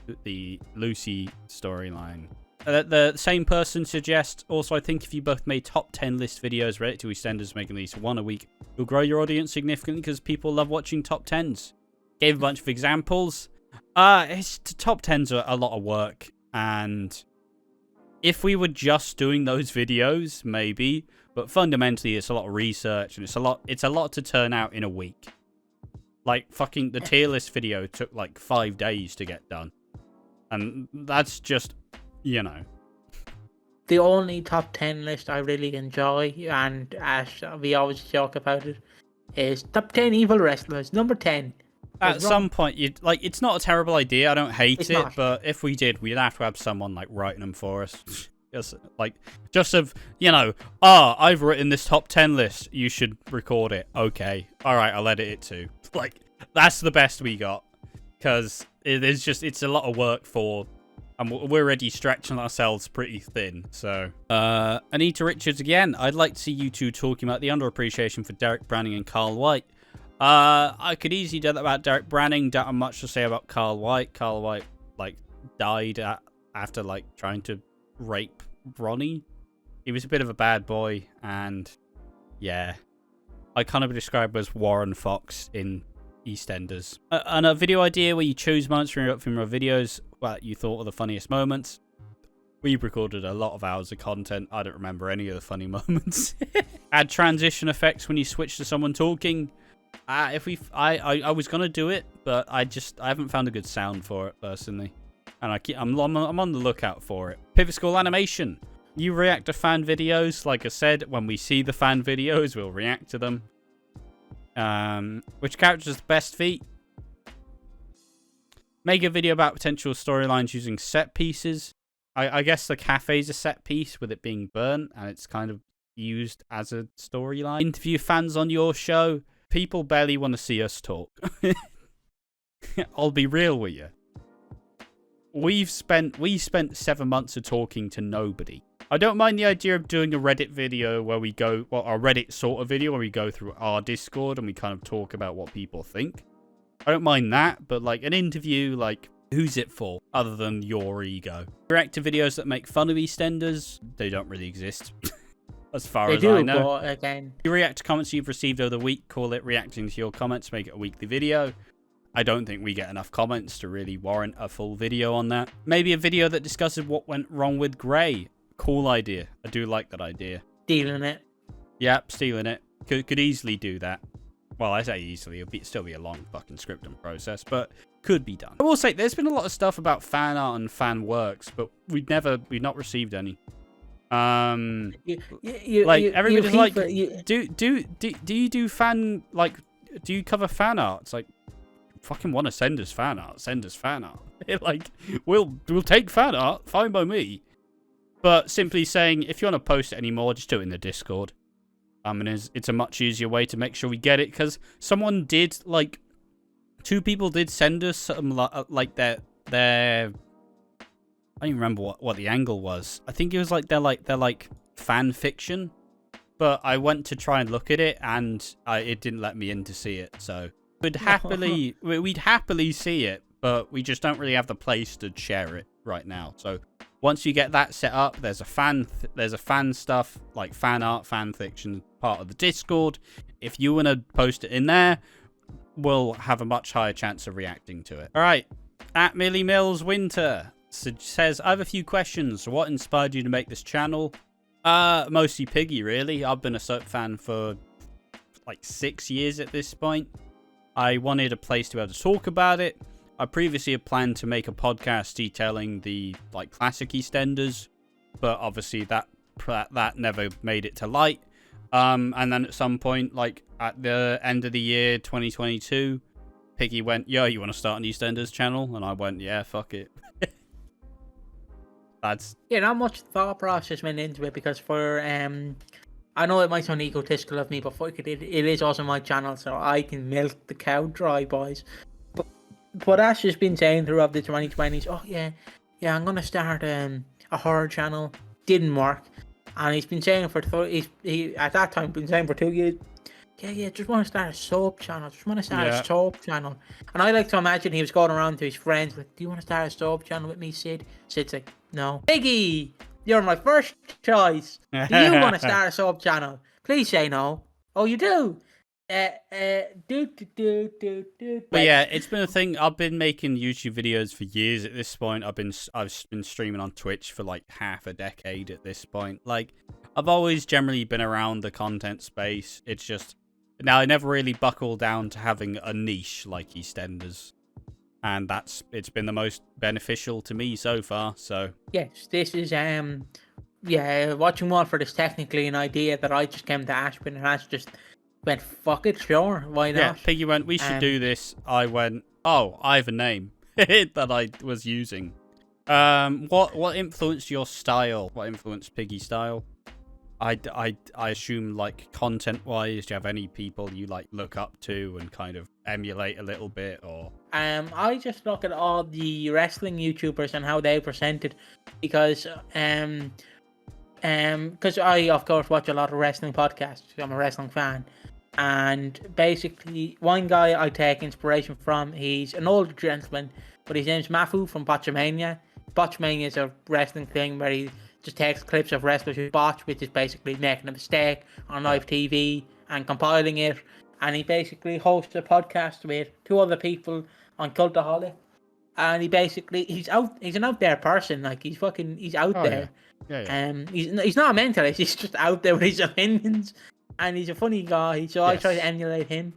Lucy storyline. The same person suggests, also, I think if you both made top 10 list videos related to EastEnders, making at least one a week, you'll grow your audience significantly because people love watching top 10s. Gave a bunch of examples. Top 10s are a lot of work, and if we were just doing those videos, maybe, but fundamentally it's a lot of research, and it's a lot to turn out in a week. Like, fucking the tier list video took like 5 days to get done, and that's just, you know. The only top 10 list I really enjoy, and Ash, we always joke about it, is top 10 evil wrestlers, number 10. At some point, it's not a terrible idea. I don't hate it, not. but if we did, we'd have to have someone like writing them for us. Just of, you know, I've written this top 10 list. You should record it. Okay, all right, I'll edit it too. Like, that's the best we got, because it's a lot of work for, and we're already stretching ourselves pretty thin. So, Anita Richards again. I'd like to see you two talking about the underappreciation for Derek Branning and Carl White. I could easily do that about Derek Branning. Don't have much to say about Carl White. Carl White, died after, trying to rape Ronnie. He was a bit of a bad boy, and, yeah. I kind of describe him as Warren Fox in EastEnders. And a video idea where you choose moments from your videos that you thought were the funniest moments. We've recorded a lot of hours of content. I don't remember any of the funny moments. Add transition effects when you switch to someone talking. I was gonna do it, but I haven't found a good sound for it personally, and I'm on the lookout for it. Pivot School animation. You react to fan videos. Like I said, when we see the fan videos, we'll react to them. Which character has the best feet? Make a video about potential storylines using set pieces. I guess the cafe's a set piece with it being burnt, and it's kind of used as a storyline. Interview fans on your show. People barely want to see us talk. I'll be real with you. We spent 7 months of talking to nobody. I don't mind the idea of doing a Reddit video where we go, well, a Reddit sort of video where we go through our Discord and we kind of talk about what people think. I don't mind that, but an interview, who's it for other than your ego? React to videos that make fun of EastEnders. They don't really exist. As far as I know. But again, you react to comments you've received over the week, call it reacting to your comments, make it a weekly video. I don't think we get enough comments to really warrant a full video on that. Maybe a video that discusses what went wrong with Grey. Cool idea. I do like that idea. Stealing it. Yep, stealing it. Could easily do that. Well, I say easily. It'll still be a long fucking scripting process, but could be done. I will say, there's been a lot of stuff about fan art and fan works, but we've not received any. Everybody's do you do fan, do you cover fan art? It's fucking want to send us fan art, we'll take fan art, fine by me. But simply saying, if you want to post it anymore, just do it in the Discord. It's a much easier way to make sure we get it, because someone did, 2 people did send us some, their I don't even remember what the angle was. I think it was their fan fiction, but I went to try and look at it, and it didn't let me in to see it. So we'd happily see it, but we just don't really have the place to share it right now. So once you get that set up, there's a fan stuff, like fan art, fan fiction part of the Discord. If you want to post it in there, we'll have a much higher chance of reacting to it. All right, at Millie Mills Winter says, I have a few questions. What inspired you to make this channel? Mostly Piggy, really. I've been a soap fan for 6 years at this point. I wanted a place to be able to talk about it. I previously had planned to make a podcast detailing the classic EastEnders, but obviously that never made it to light. And then at some point, at the end of the year 2022, Piggy went, yo, you want to start an EastEnders channel? And I went, yeah, fuck it. Not much thought process went into it, because I know it might sound egotistical of me, but fuck it is also my channel, so I can milk the cow dry, boys. But what Ash has been saying throughout the 2020s, I'm gonna start a horror channel. Didn't work, And he's been saying he at that time been saying for 2 years, yeah, just want to start a soap channel. Just want to start a soap channel. And I like to imagine he was going around to his friends like, do you want to start a soap channel with me, Sid? Sid's like, no. Piggy, you're my first choice. Do you want to start a soap channel? Please say no. Oh, you do? But yeah, it's been a thing. I've been making YouTube videos for years at this point. I've been streaming on Twitch for like half a decade at this point. Like, I've always generally been around the content space. It's just now I never really buckled down to having a niche like EastEnders, and it's been the most beneficial to me so far. So yes, this is Watching Walford is technically an idea that I just came to Ashburn, and Ash just went, fuck it, sure, why not? Yeah, Piggy went, we should do this. I went, oh, I have a name that I was using. What influenced your style? What influenced Piggy's style? I assume, like, content-wise, do you have any people you, like, look up to and kind of emulate a little bit, or...? I just look at all the wrestling YouTubers and how they presented, because I, of course, watch a lot of wrestling podcasts. I'm a wrestling fan. And basically, one guy I take inspiration from, he's an older gentleman, but his name's Mafu from Botchamania. Botchamania is a wrestling thing where he just takes clips of wrestlers who botch, which is basically making a mistake on live TV and compiling it. And he basically hosts a podcast with 2 other people on Cultaholic. And he's an out there person. Like, he's out there. Yeah. He's not a mentalist, he's just out there with his opinions. And he's a funny guy, so I try to emulate him.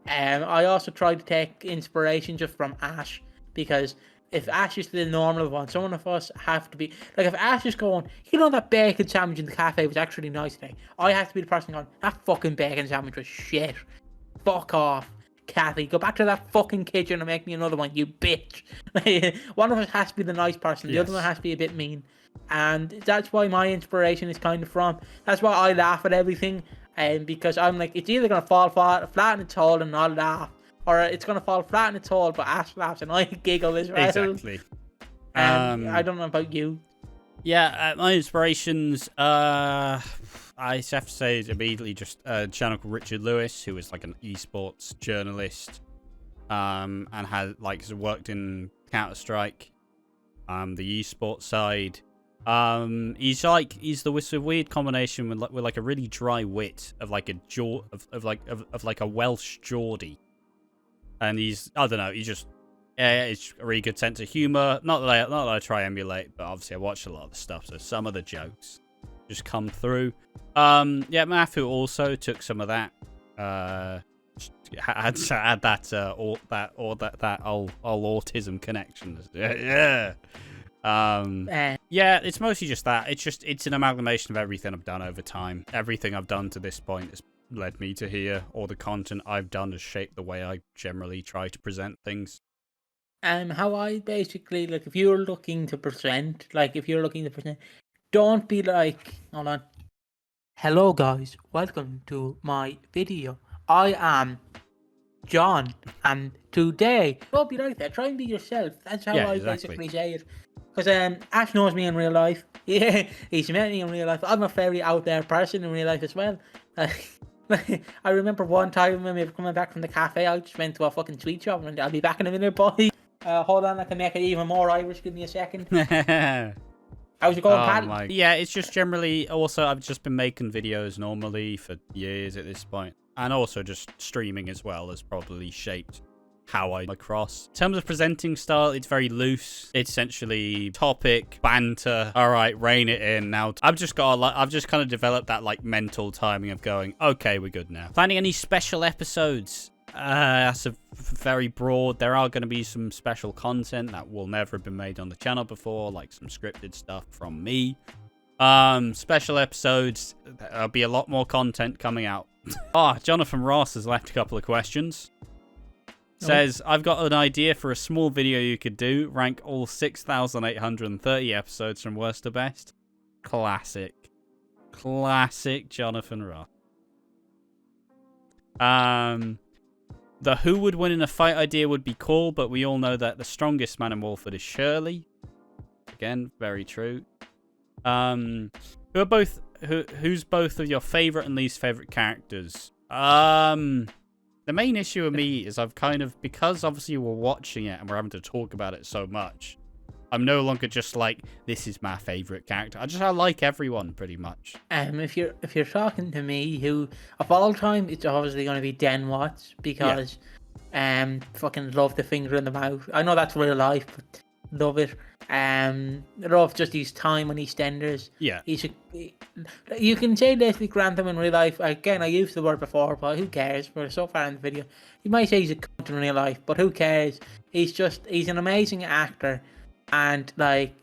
I also try to take inspiration just from Ash, because if Ash is the normal one, some of us have to be... Like, if Ash is going, that bacon sandwich in the cafe was actually nice today, I have to be the person going, that fucking bacon sandwich was shit. Fuck off, Kathy. Go back to that fucking kitchen and make me another one, you bitch. One of us has to be the nice person, the other one has to be a bit mean. And that's why my inspiration is kind of from... That's why I laugh at everything. Because I'm like, it's either going to fall flat in its hole and I'll laugh, or it's going to fall flat in its hole but Ash laughs and I giggle as well. Exactly. I don't know about you. Yeah, my inspirations, I have to say, is immediately just a channel called Richard Lewis, who is like an esports journalist, and has worked in Counter-Strike, the esports side. He's the weird combination with like a really dry wit of like a Welsh Geordie, and he's just it's a really good sense of humor. Not that I try to emulate, but obviously I watch a lot of the stuff, so some of the jokes just come through. Mafu also took some of that. Had to add that old autism connection. It's mostly just that. It's an amalgamation of everything I've done over time. Everything I've done to this point has led me to here, or the content I've done has shaped the way I generally try to present things. How I basically, like, if you're looking to present, don't be like, hold on. Hello guys, welcome to my video. I am John, and today, don't be like that. Try and be yourself. That's how I basically say it. Because Ash knows me in real life. Yeah, he's met me in real life. I'm a very out there person in real life as well. I remember one time when we were coming back from the cafe, I just went to a fucking sweet shop, and I'll be back in a minute, boy. Hold on, I can make it even more Irish. Give me a second. How's it going, Pat? Yeah, it's just generally, also, I've just been making videos normally for years at this point. And also just streaming as well has probably shaped how I come across. In terms of presenting style, it's very loose. It's essentially topic, banter. All right, rein it in. Now, I've just kind of developed that like mental timing of going, okay, we're good now. Planning any special episodes? That's a very broad. There are going to be some special content that will never have been made on the channel before, like some scripted stuff from me. Special episodes. There'll be a lot more content coming out. Jonathan Ross has left a couple of questions. Says, I've got an idea for a small video you could do. Rank all 6,830 episodes from worst to best. Classic Jonathan Ross. The who would win in a fight idea would be cool, but we all know that the strongest man in Walford is Shirley. Again, very true. Who who's both of your favourite and least favourite characters? The main issue with me is I've kind of, because obviously we're watching it and we're having to talk about it so much, I'm no longer just like, this is my favourite character. I like everyone pretty much. If you're talking to me, who of all time, it's obviously going to be Den Watts, because fucking love the finger in the mouth. I know that's real life, but love it. Love just his time on EastEnders. Yeah. You can say Leslie Grantham in real life. Again, I used the word before, but who cares? We're so far in the video. You might say he's a cunt in real life, but who cares? He's an amazing actor, and like,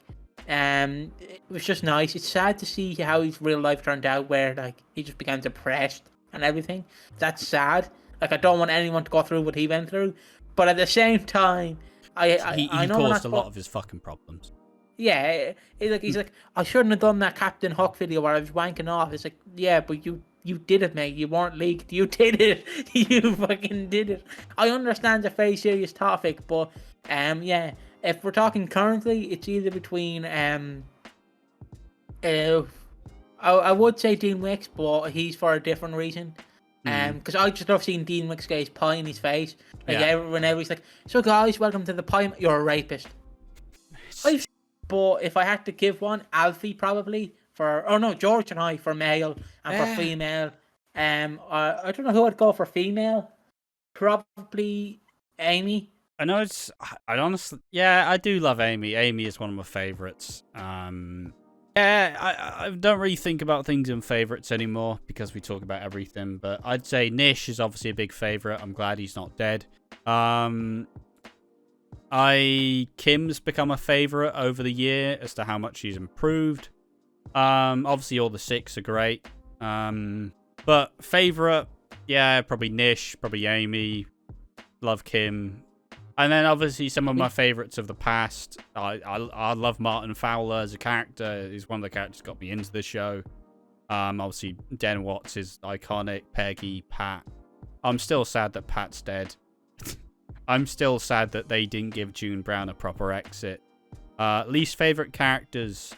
it was just nice. It's sad to see how his real life turned out, where like he just became depressed and everything. That's sad. Like, I don't want anyone to go through what he went through, but at the same time, he I know caused a lot of his fucking problems. Yeah, he's like, I shouldn't have done that Captain Hook video where I was wanking off. It's like, yeah, but you did it, mate. You weren't leaked. You did it. You fucking did it. I understand it's a very serious topic, but yeah, if we're talking currently, it's either between I would say Dean Wicks, but he's for a different reason. Because I just love seeing Dean Wicks get his pie in his face. Like, whenever he's like, so guys, welcome to the pie. You're a rapist. But if I had to give one, Alfie probably George and I for male, and for female, I don't know who I'd go for female. Probably Amy. I know I honestly, I do love Amy. Amy is one of my favourites. I don't really think about things in favourites anymore because we talk about everything. But I'd say Nish is obviously a big favourite. I'm glad he's not dead. Kim's become a favourite over the year as to how much she's improved. Obviously all the 6 are great. But favourite, probably Nish, probably Amy. Love Kim. And then obviously some of my favourites of the past. I love Martin Fowler as a character. He's one of the characters that got me into the show. Obviously Den Watts is iconic. Peggy, Pat. I'm still sad that Pat's dead. I'm still sad that they didn't give June Brown a proper exit. Least favourite characters.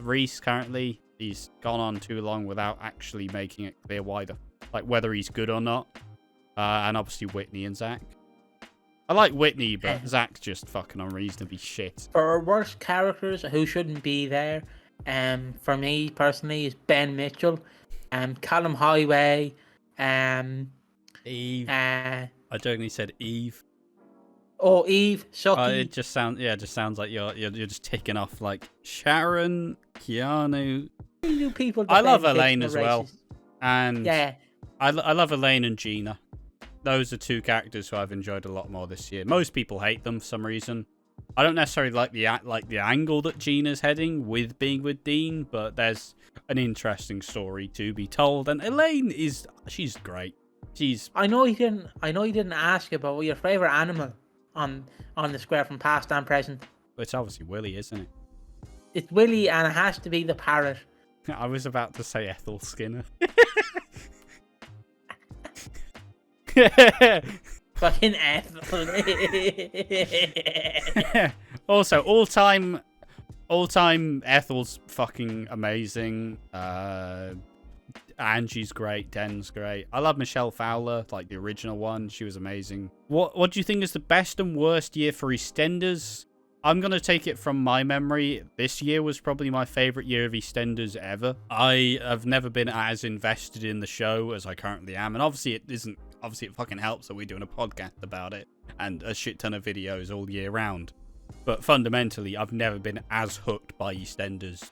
Reese currently. He's gone on too long without actually making it clear whether he's good or not. And obviously Whitney and Zach. I like Whitney, but Zach's just fucking unreasonably shit. For worst characters who shouldn't be there, for me personally, is Ben Mitchell, Callum Highway, Eve. I jokingly said Eve. Oh, Eve, Sucky. It just sounds like you're just ticking off like Sharon, Keanu. People I love Elaine as well, and yeah, I love Elaine and Gina. Those are 2 characters who I've enjoyed a lot more this year. Most people hate them for some reason. I don't necessarily like the angle that Gina's heading with being with Dean, but there's an interesting story to be told. And Elaine she's great. I know you didn't ask about your favorite animal on the square from past and present. It's obviously Willie, isn't it? It's Willie, and it has to be the parrot. I was about to say Ethel Skinner. Fucking Ethel. Also, all-time Ethel's fucking amazing. Angie's great. Den's great. I love Michelle Fowler, like the original one. She was amazing. What do you think is the best and worst year for EastEnders? I'm going to take it from my memory. This year was probably my favourite year of EastEnders ever. I have never been as invested in the show as I currently am. And obviously it isn't. Obviously it fucking helps that we're doing a podcast about it and a shit ton of videos all year round. But fundamentally, I've never been as hooked by EastEnders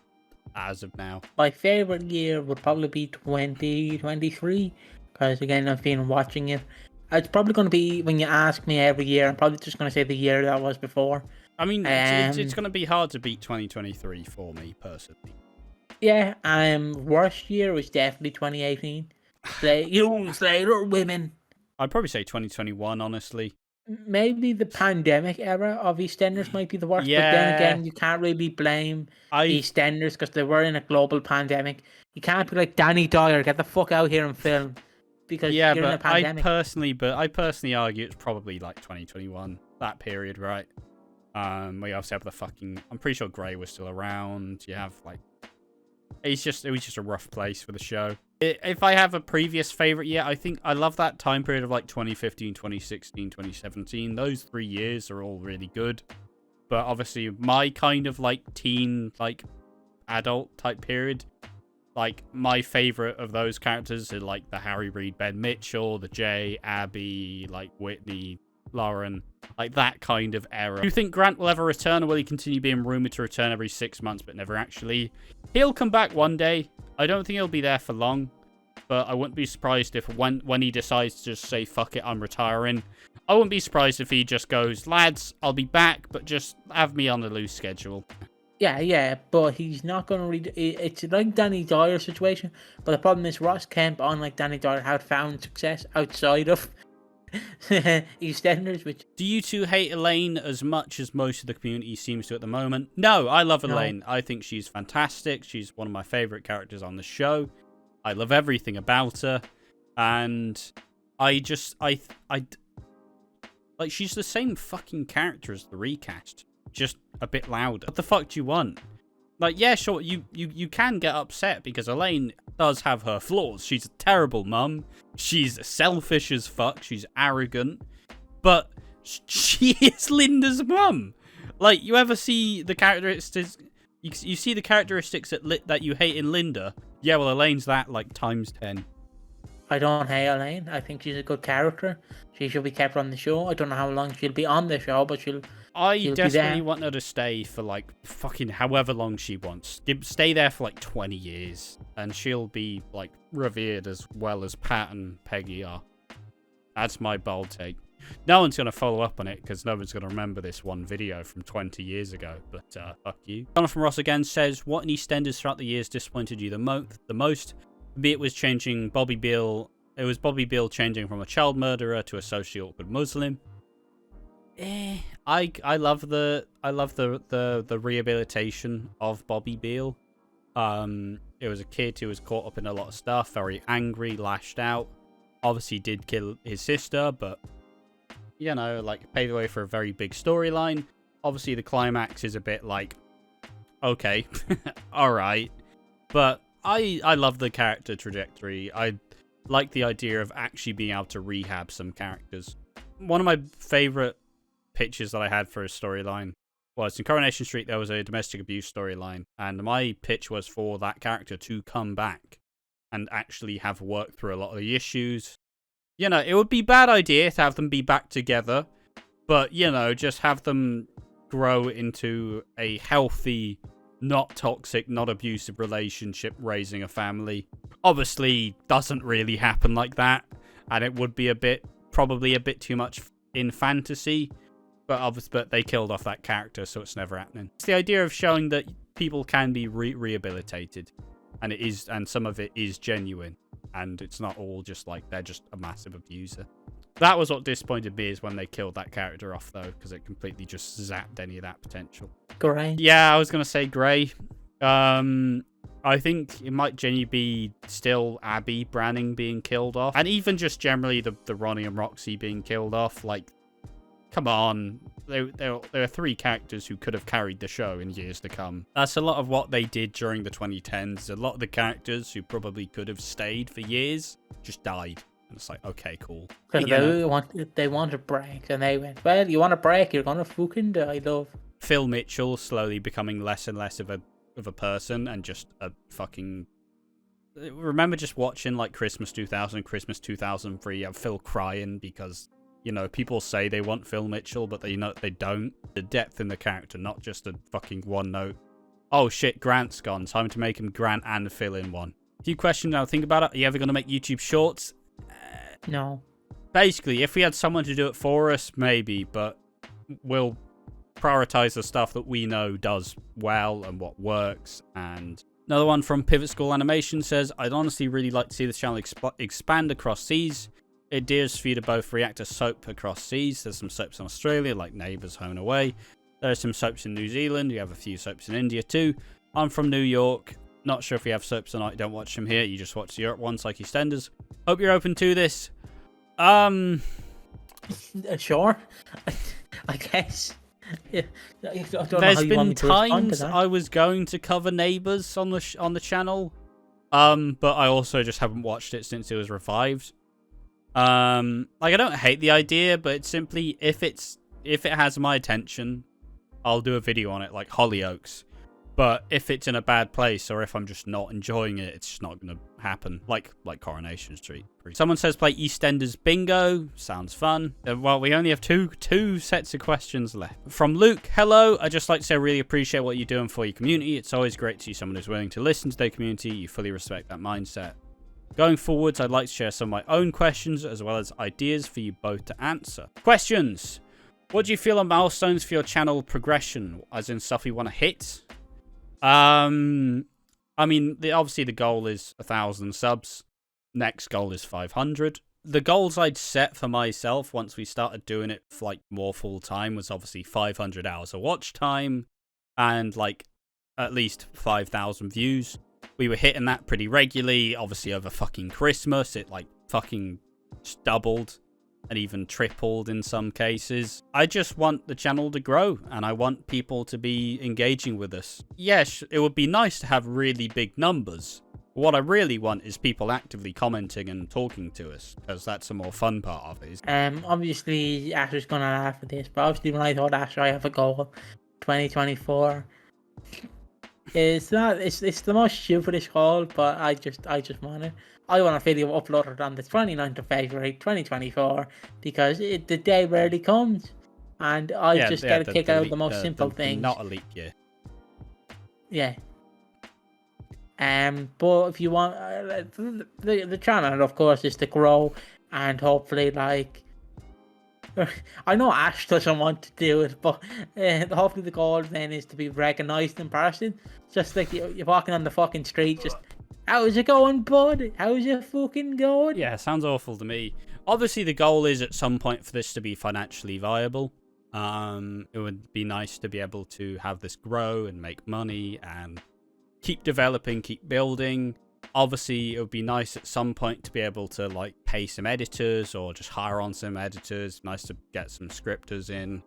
as of now. My favourite year would probably be 2023. Because again, I've been watching it. It's probably going to be, when you ask me every year, I'm probably just going to say the year that was before. I mean, it's going to be hard to beat 2023 for me, personally. Yeah, worst year was definitely 2018. Slater women. I'd probably say 2021, honestly. Maybe the pandemic era of EastEnders might be the worst, but then again, you can't really blame EastEnders because they were in a global pandemic. You can't be like, Danny Dyer, get the fuck out here and film, because you're in a pandemic. I personally argue it's probably like 2021, that period, right? We also have the fucking, I'm pretty sure Grey was still around. You have like it was just a rough place for the show. If I have a previous favorite year, I think I love that time period of like 2015, 2016, 2017. Those 3 years are all really good. But obviously my kind of like teen, like adult type period, like my favorite of those characters are like the Harry Reid, Ben Mitchell, the Jay, Abby, like Whitney, Lauren, like that kind of era. Do you think Grant will ever return, or will he continue being rumored to return every 6 months but never actually? He'll come back one day. I don't think he'll be there for long, but I wouldn't be surprised if when he decides to just say, fuck it, I'm retiring, I wouldn't be surprised if he just goes, lads, I'll be back, but just have me on a loose schedule. Yeah, but he's not going to it's like Danny Dyer's situation, but the problem is Ross Kemp, unlike Danny Dyer, had found success outside of EastEnders, which... Do you two hate Elaine as much as most of the community seems to at the moment? No, I love Elaine. No. I think she's fantastic. She's one of my favourite characters on the show. I love everything about her. And I like, she's the same fucking character as the recast. Just a bit louder. What the fuck do you want? Like, yeah, sure, you can get upset because Elaine does have her flaws. She's a terrible mum. She's selfish as fuck. She's arrogant. But she is Linda's mum. Like, you ever see the characteristics... You see the characteristics that you hate in Linda? Yeah, well, Elaine's that, like, times 10. I don't hate Elaine. I think she's a good character. She should be kept on the show. I don't know how long she'll be on the show, but she'll desperately want her to stay for, like, fucking however long she wants. Stay there for, like, 20 years. And she'll be, like, revered as well as Pat and Peggy are. That's my bold take. No one's going to follow up on it, because no one's going to remember this one video from 20 years ago. But, fuck you. Jonathan Ross again says, what in EastEnders throughout the years disappointed you the most? Be it was changing Bobby Beale... It was Bobby Beale changing from a child murderer to a socially awkward Muslim. I love the rehabilitation of Bobby Beale. It was a kid who was caught up in a lot of stuff, very angry, lashed out. Obviously did kill his sister, but you know, like, paved the way for a very big storyline. Obviously the climax is a bit like, okay, all right, but I love the character trajectory. I like the idea of actually being able to rehab some characters. One of my favorite pitches that I had for a storyline was in Coronation Street. There was a domestic abuse storyline, and my pitch was for that character to come back and actually have worked through a lot of the issues. You know, it would be a bad idea to have them be back together, but, you know, just have them grow into a healthy, not toxic, not abusive relationship, raising a family. Obviously, doesn't really happen like that, and it would be probably a bit too much in fantasy, but they killed off that character, so it's never happening. It's the idea of showing that people can be rehabilitated, and some of it is genuine, and it's not all just like they're just a massive abuser. That was what disappointed me, is when they killed that character off, though, because it completely just zapped any of that potential. Gray. Yeah, I was going to say Gray. I think it might genuinely be still Abby Branning being killed off. And even just generally the Ronnie and Roxy being killed off. Like, come on. There are 3 characters who could have carried the show in years to come. That's a lot of what they did during the 2010s. A lot of the characters who probably could have stayed for years just died. And it's like, okay, cool. They want a break, and they went, well, you want a break, you're gonna fucking die, love. Phil Mitchell slowly becoming less and less of a person, and just a fucking... Remember just watching, like, Christmas 2000, Christmas 2003, you have Phil crying because, you know, people say they want Phil Mitchell, but they don't. The depth in the character, not just a fucking one note. Oh shit, Grant's gone. Time to make him Grant and Phil in one. A few questions now. Think about it. Are you ever going to make YouTube shorts? No. Basically, if we had someone to do it for us, maybe, but we'll prioritize the stuff that we know does well and what works. And another one from Pivot School Animation says, I'd honestly really like to see this channel expand across seas. Ideas for you to both react to soap across seas. There's some soaps in Australia, like Neighbours, Home and Away. There's some soaps in New Zealand. You have a few soaps in India too. I'm from New York. Not sure if you have soaps or not. You don't watch them here. You just watch the Europe ones, like EastEnders. Hope you're open to this. Sure. I guess. Yeah, I don't know how There's you want been me to respond to times that. I was going to cover Neighbours on the channel, but I also just haven't watched it since it was revived. Like I don't hate the idea, but it's simply if it has my attention, I'll do a video on it, like Hollyoaks. But if it's in a bad place or if I'm just not enjoying it, it's just not going to happen. Like Coronation Street. Someone says play EastEnders bingo. Sounds fun. Well, we only have two sets of questions left. From Luke, hello. I'd just like to say I really appreciate what you're doing for your community. It's always great to see someone who's willing to listen to their community. You fully respect that mindset. Going forwards, I'd like to share some of my own questions as well as ideas for you both to answer. Questions. What do you feel are milestones for your channel progression? As in stuff you want to hit? I mean, obviously the goal is 1,000 subs. Next goal is 500. The goals I'd set for myself once we started doing it for, like, more full time was obviously 500 hours of watch time and like at least 5,000 views. We were hitting that pretty regularly. Obviously over fucking Christmas, it like fucking doubled and even tripled in some cases. I just want the channel to grow and I want people to be engaging with us. Yes, it would be nice to have really big numbers. What I really want is people actively commenting and talking to us, because that's the more fun part of it. Obviously Asher's gonna laugh at this, but obviously when I thought Asher I have a goal 2024. It's the most stupidest goal, but I just want it. I want a video uploaded on the 29th of February 2024 because the day rarely comes, and I just get a kick out of the most simple things. Not a leap year. Yeah. But if you want the channel, of course, is to grow and hopefully like. I know Ash doesn't want to do it, but hopefully the goal then is to be recognised in person. Just like you're walking on the fucking street, just, how's it going, bud? How's it fucking going? Yeah, sounds awful to me. Obviously, the goal is at some point for this to be financially viable. It would be nice to be able to have this grow and make money and keep developing, keep building. Obviously, it would be nice at some point to be able to like pay some editors or just hire on some editors. Nice to get some scripters in.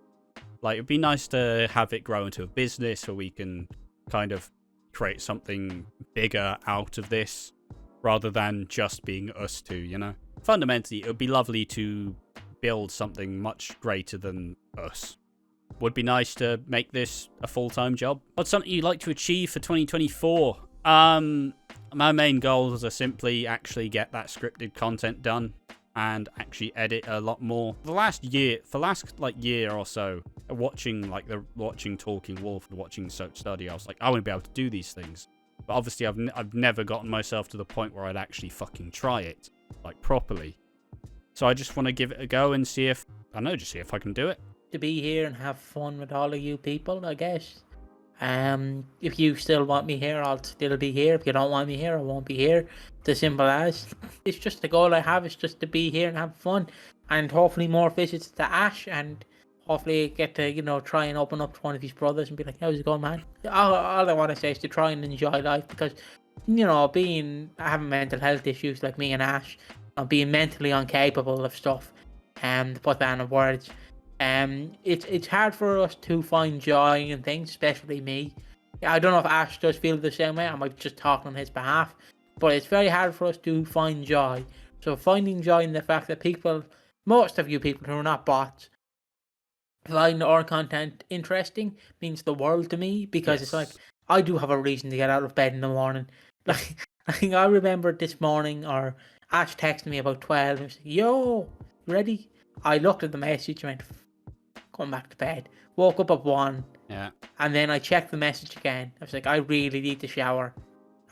Like, it'd be nice to have it grow into a business where we can kind of create something bigger out of this rather than just being us two, you know? Fundamentally, it would be lovely to build something much greater than us. Would be nice to make this a full-time job. What's something you'd like to achieve for 2024? My main goals are simply actually get that scripted content done and actually edit a lot more. The last year or so, watching Talking Wolford, watching Soap Study, I was like, I want to be able to do these things. But obviously, I've never gotten myself to the point where I'd actually fucking try it, like, properly. So I just want to give it a go and see if I can do it. To be here and have fun with all of you people, I guess. If you still want me here, I'll still be here. If you don't want me here, I won't be here. It's as simple as. It's just the goal I have is just to be here and have fun, and hopefully more visits to Ash, and hopefully get to try and open up to one of his brothers and be like, how's it going, man? All I want to say is to try and enjoy life, because having mental health issues like me and Ash, and being mentally incapable of stuff, to put that in words. It's hard for us to find joy in things, especially me. I don't know if Ash does feel the same way. I might just talk on his behalf, but it's very hard for us to find joy. So finding joy in the fact that most of you people who are not bots, find our content interesting means the world to me, because It's like I do have a reason to get out of bed in the morning. Like I remember this morning, or Ash texted me about 12 and was like, yo, ready? I looked at the message and went, going back to bed. Woke up at 1. Yeah. And then I checked the message again. I was like, I really need to shower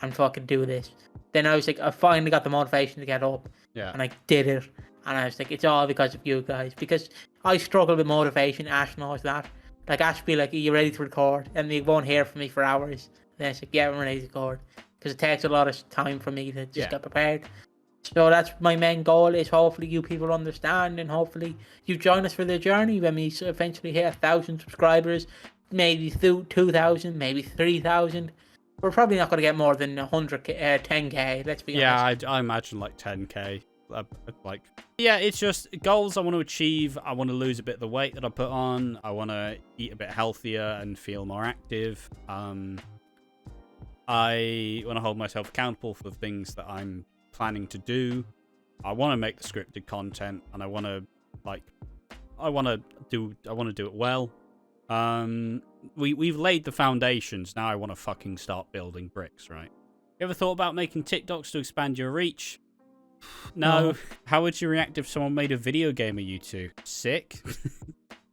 and fucking do this. Then I was like, I finally got the motivation to get up. Yeah. And I did it. And I was like, it's all because of you guys. Because I struggle with motivation. Ash knows that. Like, Ash be like, are you ready to record? And they won't hear from me for hours. And then I was like, yeah, I'm ready to record. Because it takes a lot of time for me to just get prepared. So that's my main goal, is hopefully you people understand, and hopefully you join us for the journey when we eventually hit 1,000 subscribers, maybe 2,000, maybe 3,000. We're probably not going to get more than 10k, let's be honest. Yeah, I imagine like 10k. Yeah, it's just goals I want to achieve. I want to lose a bit of the weight that I put on. I want to eat a bit healthier and feel more active. I want to hold myself accountable for the things that I'm planning to do. I want to make the scripted content, and I want to do it well. We've laid the foundations. Now I want to fucking start building bricks, right? You ever thought about making TikToks to expand your reach? No. How would you react if someone made a video game of you two? Sick.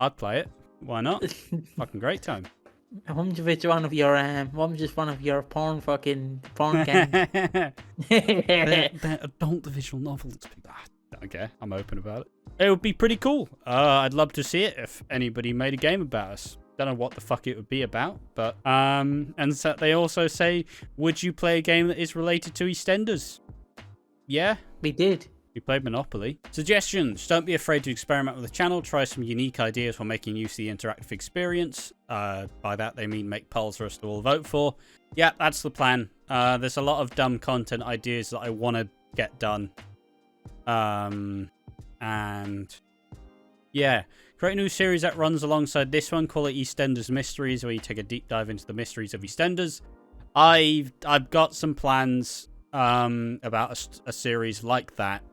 I'd play it. Why not? Fucking great time. What was just one of your porn games? They're adult visual novels. Okay, I'm open about it. It would be pretty cool. I'd love to see it if anybody made a game about us. Don't know what the fuck it would be about, but and so they also say, would you play a game that is related to EastEnders? Yeah, we did. We played Monopoly. Suggestions: don't be afraid to experiment with the channel. Try some unique ideas while making use of the interactive experience. By that they mean make polls for us to all vote for. Yeah, that's the plan. There's a lot of dumb content ideas that I want to get done. And yeah, create a new series that runs alongside this one. Call it EastEnders Mysteries, where you take a deep dive into the mysteries of EastEnders. I've got some plans about a series like that.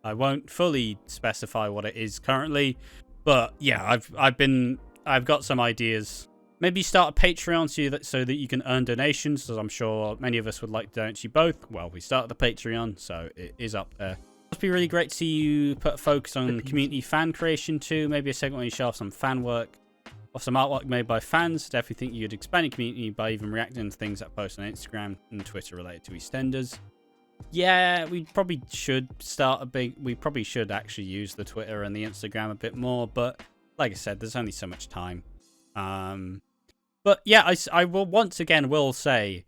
I won't fully specify what it is currently, but yeah, I've got some ideas. Maybe start a Patreon so that you can earn donations, as I'm sure many of us would like to donate to you both. Well, we started the Patreon, so it is up there. It'd be really great to see you put a focus on community fan creation too. Maybe a segment where you show off some fan work or some artwork made by fans. Definitely think you'd expand your community by even reacting to things that post on Instagram and Twitter related to EastEnders. Yeah, we probably should we probably should actually use the Twitter and the Instagram a bit more, but like I said, there's only so much time. But yeah, I will once again say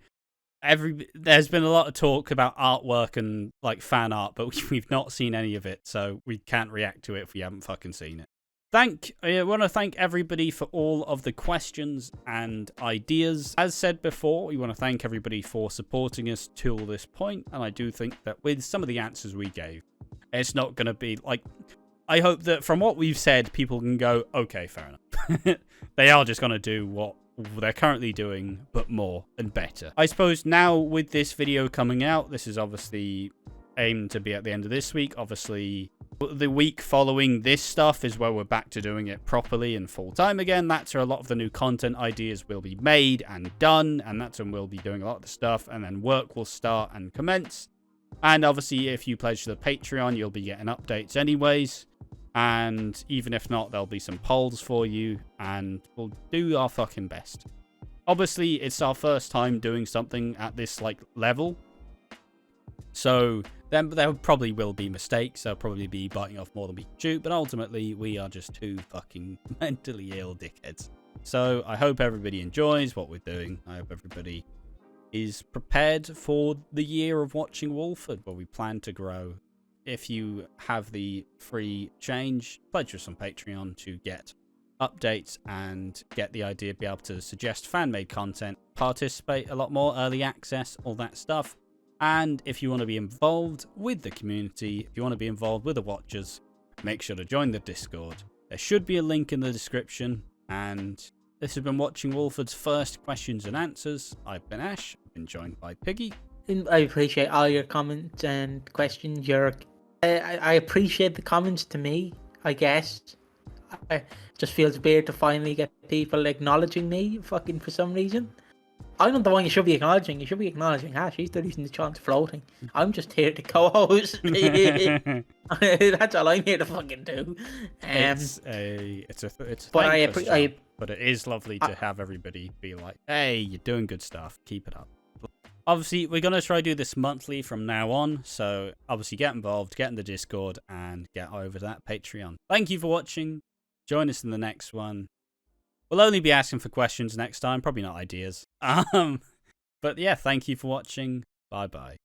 there's been a lot of talk about artwork and like fan art, but we've not seen any of it, so we can't react to it if we haven't fucking seen it. I want to thank everybody for all of the questions and ideas. As said before, we want to thank everybody for supporting us till this point, and I do think that with some of the answers we gave, it's not going to be like... I hope that from what we've said, people can go, okay, fair enough. They are just going to do what they're currently doing, but more and better. I suppose now with this video coming out, this is obviously aimed to be at the end of this week. Obviously, the week following this stuff is where we're back to doing it properly and full time again. That's where a lot of the new content ideas will be made and done, and that's when we'll be doing a lot of the stuff, and then work will start and commence. And obviously, if you pledge to the Patreon, you'll be getting updates anyways. And even if not, there'll be some polls for you, and we'll do our fucking best. Obviously, it's our first time doing something at this like level, so then there probably will be mistakes. There'll probably be biting off more than we can chew, but ultimately we are just two fucking mentally ill dickheads. So I hope everybody enjoys what we're doing. I hope everybody is prepared for the year of watching Walford, where we plan to grow. If you have the free change, pledge us on Patreon to get updates and get the idea, be able to suggest fan-made content, participate a lot more, early access, all that stuff. And if you want to be involved with the community, if you want to be involved with the watchers, make sure to join the Discord. There should be a link in the description. And this has been Watching Walford's first questions and answers. I've been Ash. I've been joined by Piggy. I appreciate all your comments and questions. I appreciate the comments to me, I guess. It just feels weird to finally get people acknowledging me fucking for some reason. I'm not the one you should be acknowledging. You should be acknowledging Ash. He's the reason the chant's floating. I'm just here to co-host. That's all I'm here to fucking do. It's but it is lovely to have everybody be like, hey, you're doing good stuff. Keep it up. Obviously, we're going to try to do this monthly from now on. So obviously get involved, get in the Discord, and get over to that Patreon. Thank you for watching. Join us in the next one. We'll only be asking for questions next time, probably not ideas. But yeah, thank you for watching. Bye-bye.